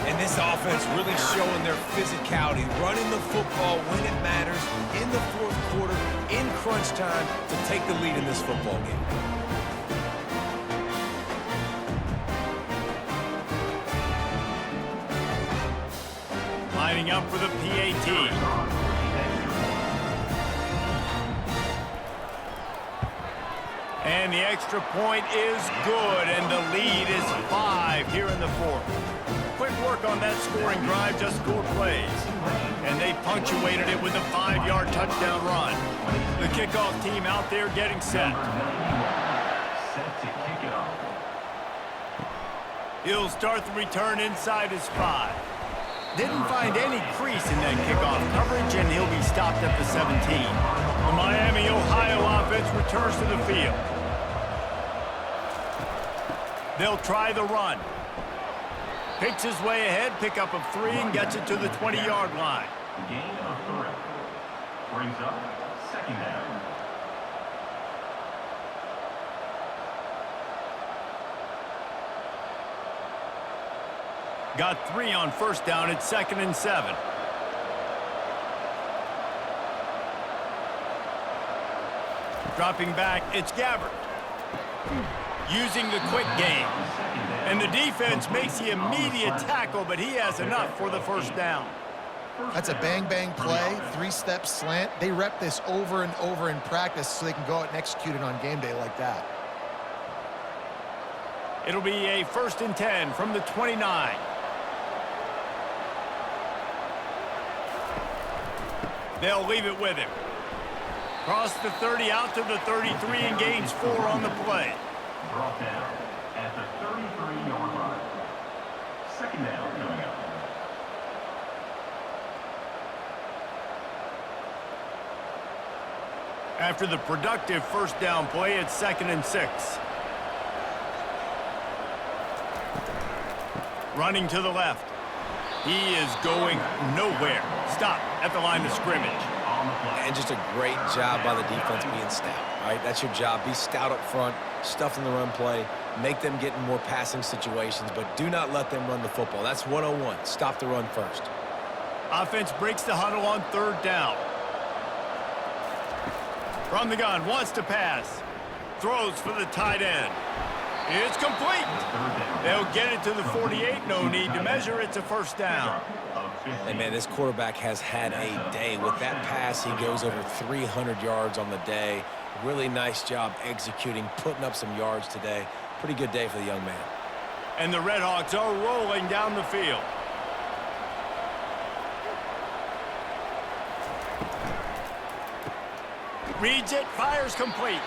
And this offense really showing their physicality, running the football when it matters, in the 4th quarter, in crunch time, to take the lead in this football game. Lining up for the PAT. And the extra point is good, and the lead is 5 here in the 4th. Quick work on that scoring drive, just 4 plays. And they punctuated it with a 5-yard touchdown run. The kickoff team out there getting set. He'll start the return inside his 5. Didn't find any crease in that kickoff coverage, and he'll be stopped at the 17. The Miami, Ohio offense returns to the field. They'll try the run. Picks his way ahead, pick up of 3, and gets it to the 20-yard line. Gain of 3. Brings up 2nd down. Got 3 on 1st down. It's 2nd and 7. Dropping back, it's Gabbert. Using the quick game. And the defense makes the immediate tackle, but he has enough for the 1st down. That's a bang-bang play, 3-step slant. They rep this over and over in practice so they can go out and execute it on game day like that. It'll be a 1st and 10 from the 29. They'll leave it with him. Cross the 30 out to the 33 and gains 4 on the play. Brought down at the 33-yard line. Second down coming up. After the productive first down play, it's 2nd and 6. Running to the left. He is going nowhere. Stop at the line of scrimmage. And just a great job by the defense being stout. All right, that's your job. Be stout up front, stuff in the run play, make them get in more passing situations, but do not let them run the football. That's 101. Stop the run first. Offense breaks the huddle on 3rd down. From the gun, wants to pass. Throws for the tight end. It's complete. They'll get it to the 48. No need to measure. It's a first down. And, man, this quarterback has had a day. With that pass, he goes over 300 yards on the day. Really nice job executing, putting up some yards today. Pretty good day for the young man. And the Redhawks are rolling down the field. Reads it, fires complete.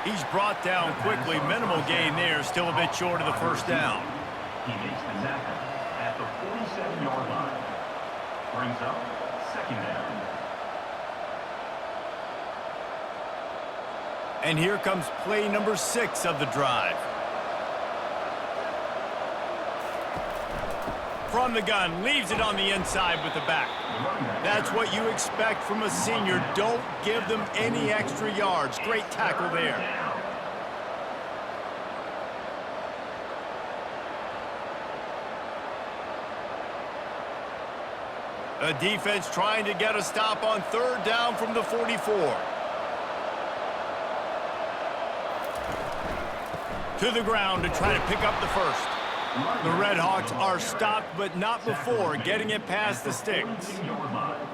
He's brought down quickly. Minimal gain there, still a bit short of the first down. He makes the tackle at the 47-yard line. Brings up 2nd down. And here comes play number 6 of the drive. From the gun, leaves it on the inside with the back. That's what you expect from a senior. Don't give them any extra yards. Great tackle there. A defense trying to get a stop on 3rd down from the 44. To the ground to try to pick up the first. The Redhawks are stopped, but not before getting it past the sticks.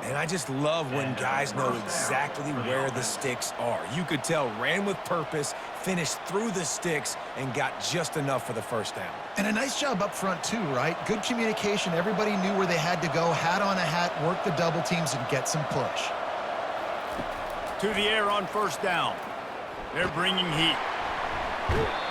And I just love when guys know exactly where the sticks are. You could tell, ran with purpose, finished through the sticks, and got just enough for the first down. And a nice job up front, too, right? Good communication. Everybody knew where they had to go. Hat on a hat, work the double teams, and get some push. To the air on first down. They're bringing heat.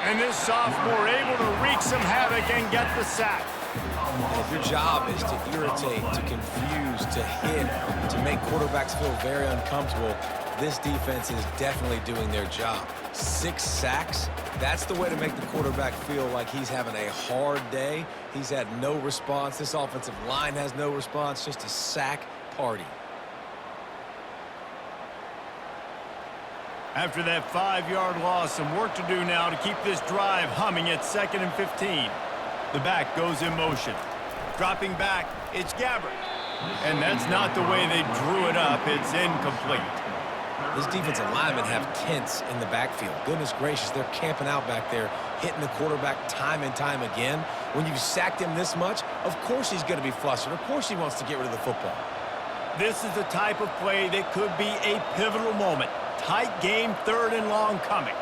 And this sophomore able to wreak some havoc and get the sack. And if your job is to irritate, to confuse, to hit, to make quarterbacks feel very uncomfortable, this defense is definitely doing their job. 6 sacks, that's the way to make the quarterback feel like he's having a hard day. He's had no response. This offensive line has no response, just a sack party. After that 5-yard loss, some work to do now to keep this drive humming at 2nd and 15. The back goes in motion. Dropping back, it's Gabbert. And that's not the way they drew it up. It's incomplete. This defensive linemen have tents in the backfield. Goodness gracious, they're camping out back there, hitting the quarterback time and time again. When you've sacked him this much, of course he's going to be flustered. Of course he wants to get rid of the football. This is the type of play that could be a pivotal moment. Tight game, 3rd and long coming.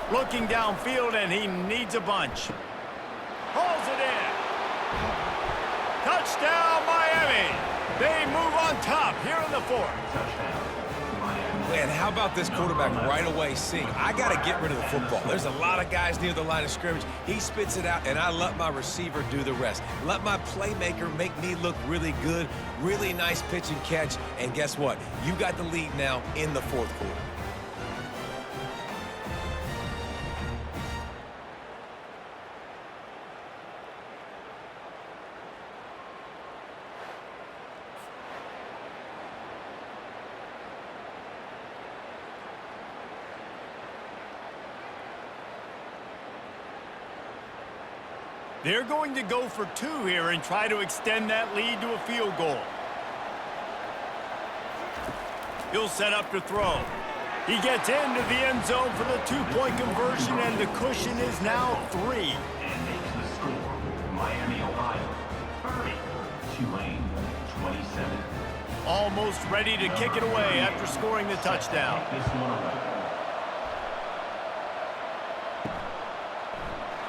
Looking downfield, and he needs a bunch. Hauls it in. Touchdown, Miami. They move on top here in the 4th. Man, how about this quarterback right away seeing, I got to get rid of the football. There's a lot of guys near the line of scrimmage. He spits it out, and I let my receiver do the rest. Let my playmaker make me look really good, really nice pitch and catch, and guess what? You got the lead now in the 4th quarter. They're going to go for 2 here and try to extend that lead to a field goal. He'll set up to throw. He gets into the end zone for the 2-point conversion, and the cushion is now 3. And makes the score. Miami, Ohio, 30. Tulane, 27. Almost ready to kick it away after scoring the touchdown. This one away.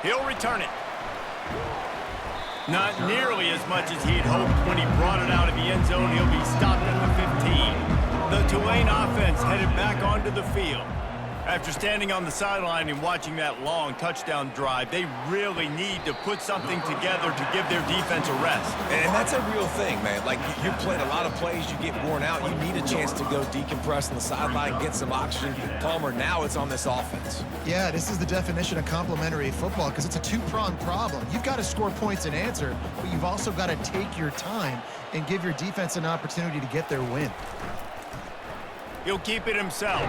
He'll return it. Not nearly as much as he'd hoped when he brought it out of the end zone. He'll be stopped at the 15. The Tulane offense headed back onto the field. After standing on the sideline and watching that long touchdown drive, they really need to put something together to give their defense a rest. And that's a real thing, man. Like, you're playing a lot of plays, you get worn out, you need a chance to go decompress on the sideline, get some oxygen. Palmer, now it's on this offense. Yeah, this is the definition of complementary football because it's a two-pronged problem. You've got to score points and answer, but you've also got to take your time and give your defense an opportunity to get their win. He'll keep it himself.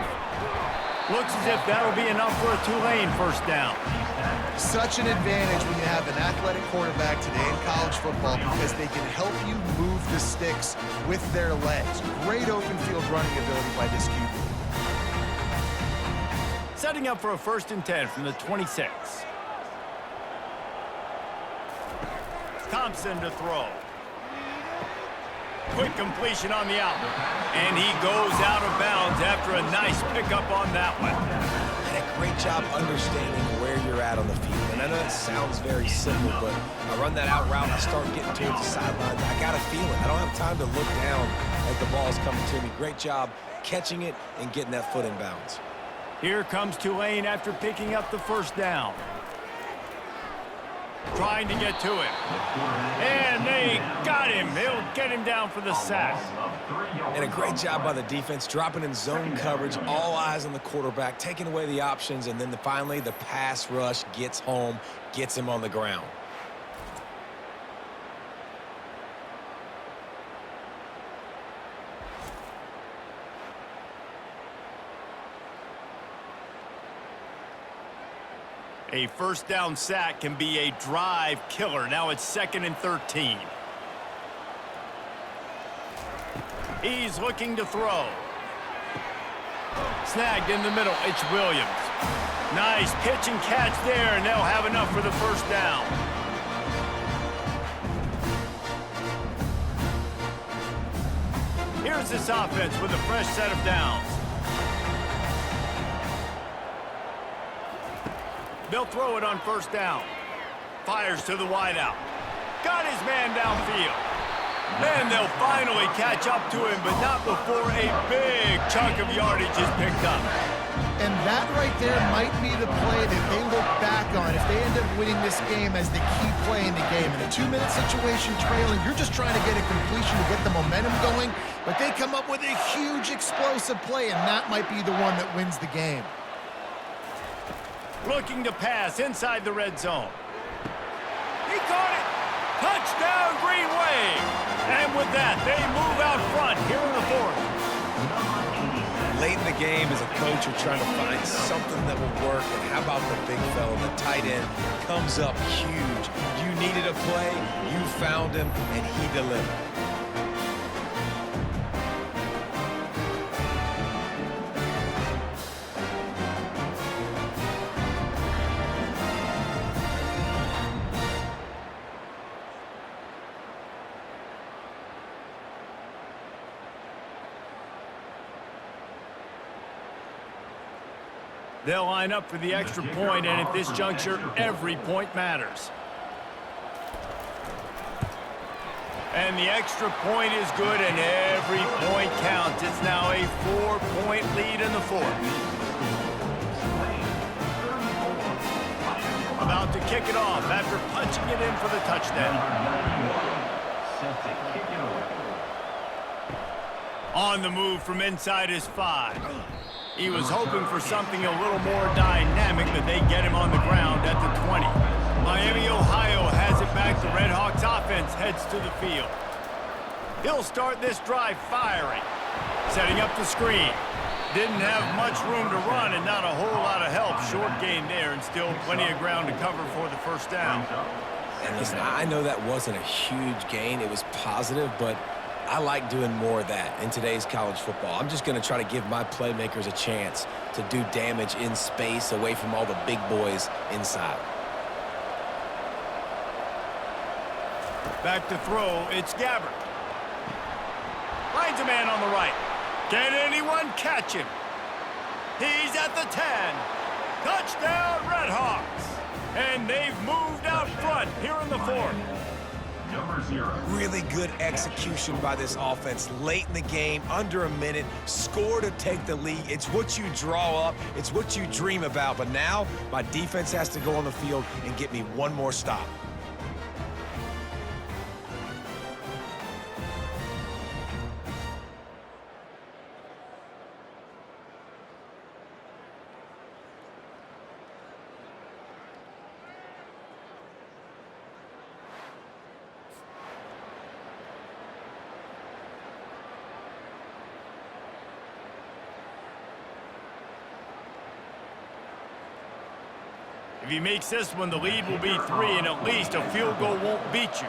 Looks as if that'll be enough for a Tulane first down. Such an advantage when you have an athletic quarterback today in college football because they can help you move the sticks with their legs. Great open field running ability by this QB. Setting up for a 1st and 10 from the 26. Thompson to throw. Quick completion on the out. And he goes out of bounds after a nice pickup on that one. And a great job understanding where you're at on the field. And I know that sounds very simple, but I run that out route, I start getting towards the sidelines. I got a feeling. I don't have time to look down as the ball's coming to me. Great job catching it and getting that foot in bounds. Here comes Tulane after picking up the 1st down. Trying to get to it. And they got him. They'll get him down for the sack. And a great job by the defense, dropping in zone coverage, all eyes on the quarterback, taking away the options, and then finally the pass rush gets home, gets him on the ground. A 1st down sack can be a drive killer. Now it's 2nd and 13. He's looking to throw. Snagged in the middle. It's Williams. Nice pitch and catch there, and they'll have enough for the 1st down. Here's this offense with a fresh set of downs. They'll throw it on 1st down. Fires to the wideout. Got his man downfield. And they'll finally catch up to him, but not before a big chunk of yardage is picked up. And that right there might be the play that they look back on if they end up winning this game as the key play in the game. In a 2-minute situation trailing, you're just trying to get a completion to get the momentum going, but they come up with a huge explosive play, and that might be the one that wins the game. Looking to pass inside the red zone. He caught it. Touchdown, Green Wave. And with that, they move out front here in the 4th. Late in the game, as a coach, you're trying to find something that will work. And how about the big fella, the tight end, comes up huge. You needed a play, you found him, and he delivered. They'll line up for the extra point, and at this juncture, every point matters. And the extra point is good, and every point counts. It's now a 4-point lead in the 4th. About to kick it off after punching it in for the touchdown. On the move from inside his 5. He was hoping for something a little more dynamic, but they get him on the ground at the 20. Miami, Ohio has it back. The Red Hawks offense heads to the field. He'll start this drive firing. Setting up the screen. Didn't have much room to run and not a whole lot of help. Short gain there and still plenty of ground to cover for the 1st down. And listen, I know that wasn't a huge gain. It was positive, but I like doing more of that in today's college football. I'm just going to try to give my playmakers a chance to do damage in space away from all the big boys inside. Back to throw, it's Gabbert. Finds a man on the right. Can anyone catch him? He's at the 10. Touchdown, Red Hawks. And they've moved out front here in the 4th. number 0. Really good execution by this offense late in the game, under a minute, score to take the lead. It's what you draw up, it's what you dream about, but now my defense has to go on the field and get me one more stop. If he makes this one, the lead will be 3, and at least a field goal won't beat you.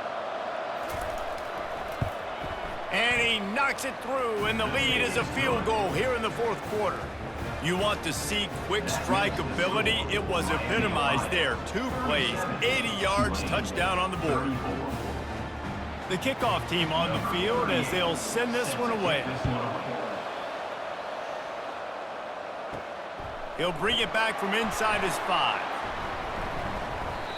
And he knocks it through, and the lead is a field goal here in the fourth quarter. You want to see quick strike ability? It was epitomized there. 2 plays, 80 yards, touchdown on the board. The kickoff team on the field as they'll send this one away. He'll bring it back from inside his 5.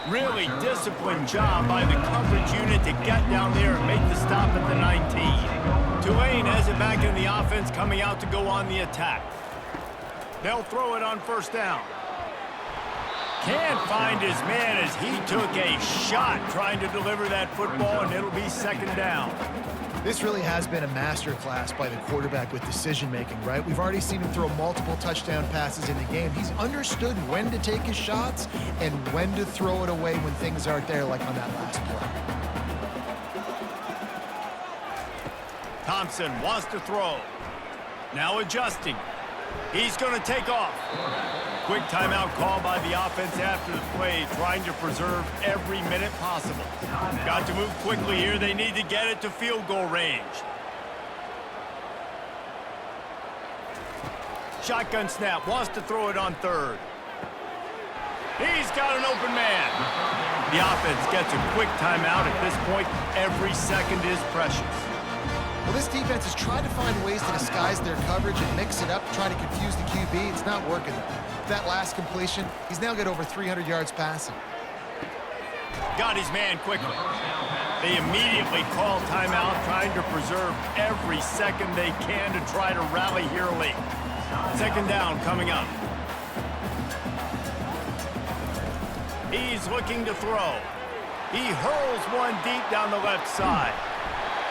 Really disciplined job by the coverage unit to get down there and make the stop at the 19. Tulane has it back in the offense, coming out to go on the attack. They'll throw it on first down. Can't find his man as he took a shot trying to deliver that football, and it'll be second down. This really has been a masterclass by the quarterback with decision-making, right? We've already seen him throw multiple touchdown passes in the game. He's understood when to take his shots and when to throw it away when things aren't there, like on that last play. Thompson wants to throw. Now adjusting. He's going to take off. Quick timeout call by the offense after the play, trying to preserve every minute possible. Got to move quickly here. They need to get it to field goal range. Shotgun snap, wants to throw it on third. He's got an open man. The offense gets a quick timeout. At this point, every second is precious. Well, this defense has tried to find ways to disguise their coverage and mix it up to try to confuse the QB. It's not working. That last completion, he's now got over 300 yards passing. Got his man quickly. They immediately call timeout, trying to preserve every second they can to try to rally here late. Second down coming up. He's looking to throw. He hurls one deep down the left side.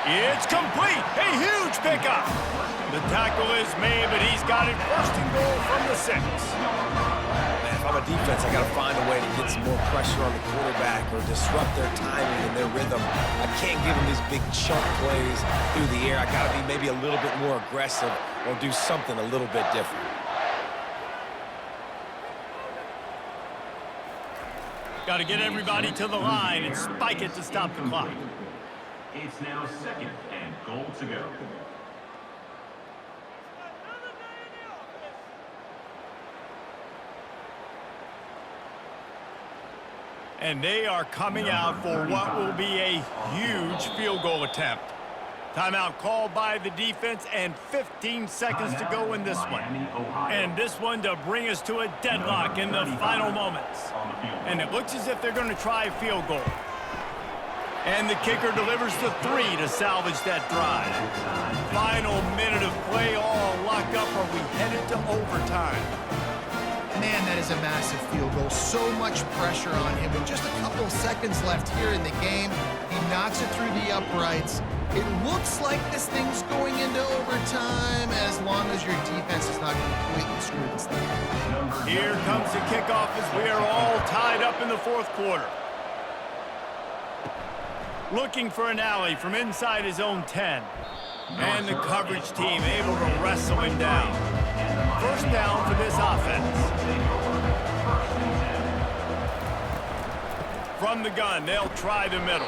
It's complete. A huge pickup. The tackle is made, but he's got it first and goal from the 6. Man, if I'm a defense, I got to find a way to get some more pressure on the quarterback or disrupt their timing and their rhythm. I can't give them these big chunk plays through the air. I got to be maybe a little bit more aggressive or do something a little bit different. Got to get everybody to the line and spike it to stop the clock. It's now 2nd and goal to go. And they are coming out for what will be a huge field goal attempt. Timeout called by the defense and 15 seconds to go in this one. And this one to bring us to a deadlock in the final moments. And it looks as if they're going to try a field goal. And the kicker delivers the 3 to salvage that drive. Final minute of play, all locked up. Are we headed to overtime? Man, that is a massive field goal. So much pressure on him. With just a couple seconds left here in the game, he knocks it through the uprights. It looks like this thing's going into overtime as long as your defense is not completely screwed this thing. Here comes the kickoff as we are all tied up in the fourth quarter. Looking for an alley from inside his own 10. And the coverage team able to wrestle him down. First down for this offense. From the gun, they'll try the middle.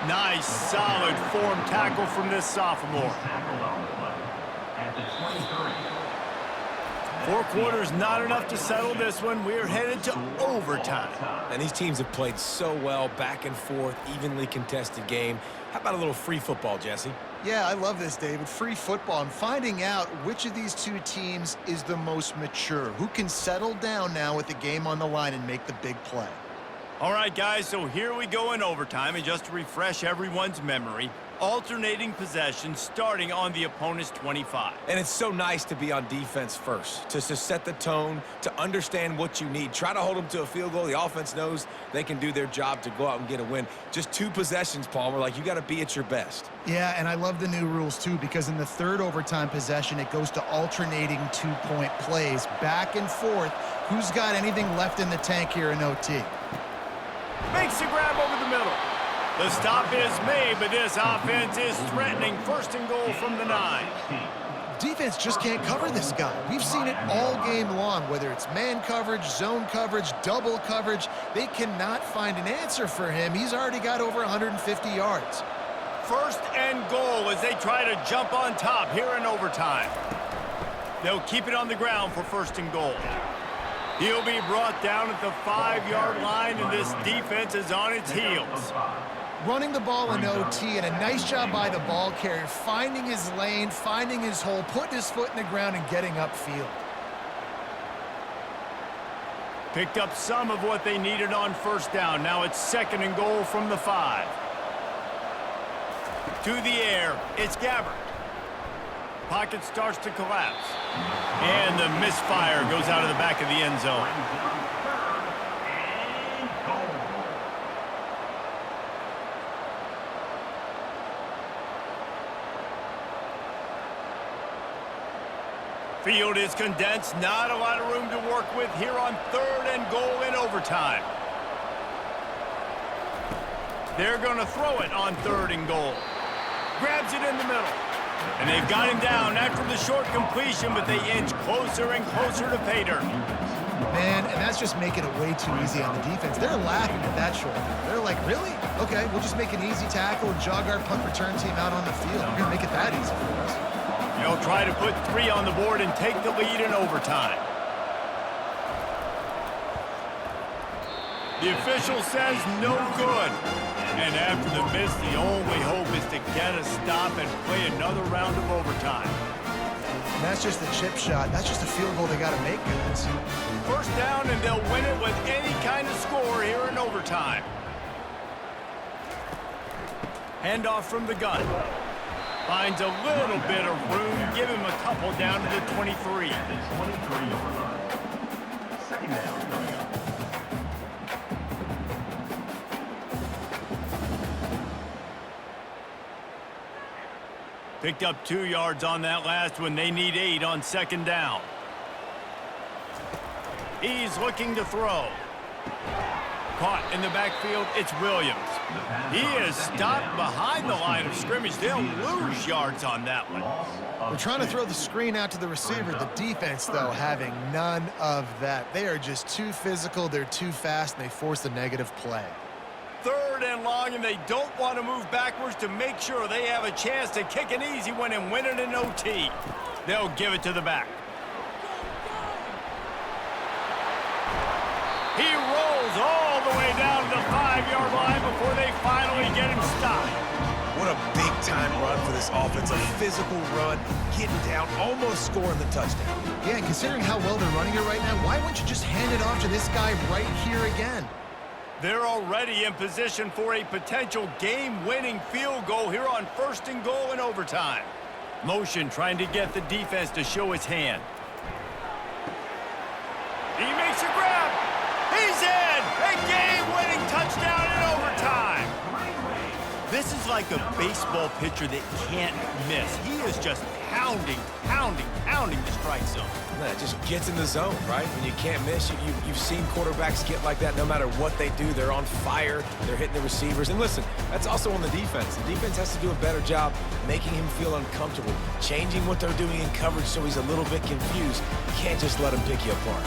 Nice, solid form tackle from this sophomore. 4 quarters, not enough to settle this one. We're headed to overtime. And these teams have played so well, back and forth, evenly contested game. How about a little free football, Jesse? Yeah, I love this, David. Free football. I'm finding out which of these 2 teams is the most mature. Who can settle down now with the game on the line and make the big play? All right, guys, so here we go in overtime, and just to refresh everyone's memory, alternating possession starting on the opponent's 25. And it's so nice to be on defense first, to set the tone, to understand what you need. Try to hold them to a field goal. The offense knows they can do their job to go out and get a win. Just 2 possessions, Palmer. Like, you got to be at your best. Yeah, and I love the new rules, too, because in the third overtime possession, it goes to alternating 2-point plays, back and forth. Who's got anything left in the tank here in OT? Makes a grab over the middle. The stop is made, but this offense is threatening first and goal from the 9. Defense just can't cover this guy. We've seen it all game long, whether it's man coverage, zone coverage, double coverage. They cannot find an answer for him. He's already got over 150 yards. First and goal as they try to jump on top here in overtime. They'll keep it on the ground for first and goal. He'll be brought down at the 5-yard line, and this defense is on its heels. Running the ball in OT, and a nice job by the ball carrier, finding his lane, finding his hole, putting his foot in the ground, and getting upfield. Picked up some of what they needed on first down. Now it's second and goal from the 5. To the air, it's Gabbert. Pocket starts to collapse. And the misfire goes out of the back of the end zone. Field is condensed. Not a lot of room to work with here on third and goal in overtime. They're going to throw it on third and goal. Grabs it in the middle. And they've got him down after the short completion, but they inch closer and closer to pay dirt. Man, and that's just making it way too easy on the defense. They're laughing at that short. They're like, really? Okay, we'll just make an easy tackle and jog our punt return team out on the field. We're going to make it that easy for us. They'll try to put 3 on the board and take the lead in overtime. The official says no good. And after the miss, the only hope is to get a stop and play another round of overtime. And that's just a chip shot. That's just a field goal they got to make, guys. First down, and they'll win it with any kind of score here in overtime. Handoff from the gun. Finds a little bit of room. Give him a couple down to the 23. Second down coming up. Picked up 2 yards on that last one. They need 8 on second down. He's looking to throw. Caught in the backfield, it's Williams. He is stopped behind the line of scrimmage. They'll lose yards on that one. We're trying to throw the screen out to the receiver. The defense, though, having none of that. They are just too physical, they're too fast, and they force a negative play. Third and long, and they don't want to move backwards to make sure they have a chance to kick an easy one and win it in OT. They'll give it to the back. He rolls all the way down to the 5-yard line before they finally get him stopped. What a big-time run for this offense. A physical run, getting down, almost scoring the touchdown. Yeah, and considering how well they're running it right now, why wouldn't you just hand it off to this guy right here again? They're already in position for a potential game-winning field goal here on first and goal in overtime. Motion trying to get the defense to show his hand. He makes a grab. He's in! A game-winning touchdown in overtime. This is like a baseball pitcher that can't miss. He is just pounding the strike zone. Man, it just gets in the zone, right? When you can't miss, you've seen quarterbacks get like that no matter what they do. They're on fire. They're hitting the receivers. And listen, that's also on the defense. The defense has to do a better job making him feel uncomfortable, changing what they're doing in coverage so he's a little bit confused. You can't just let him pick you apart.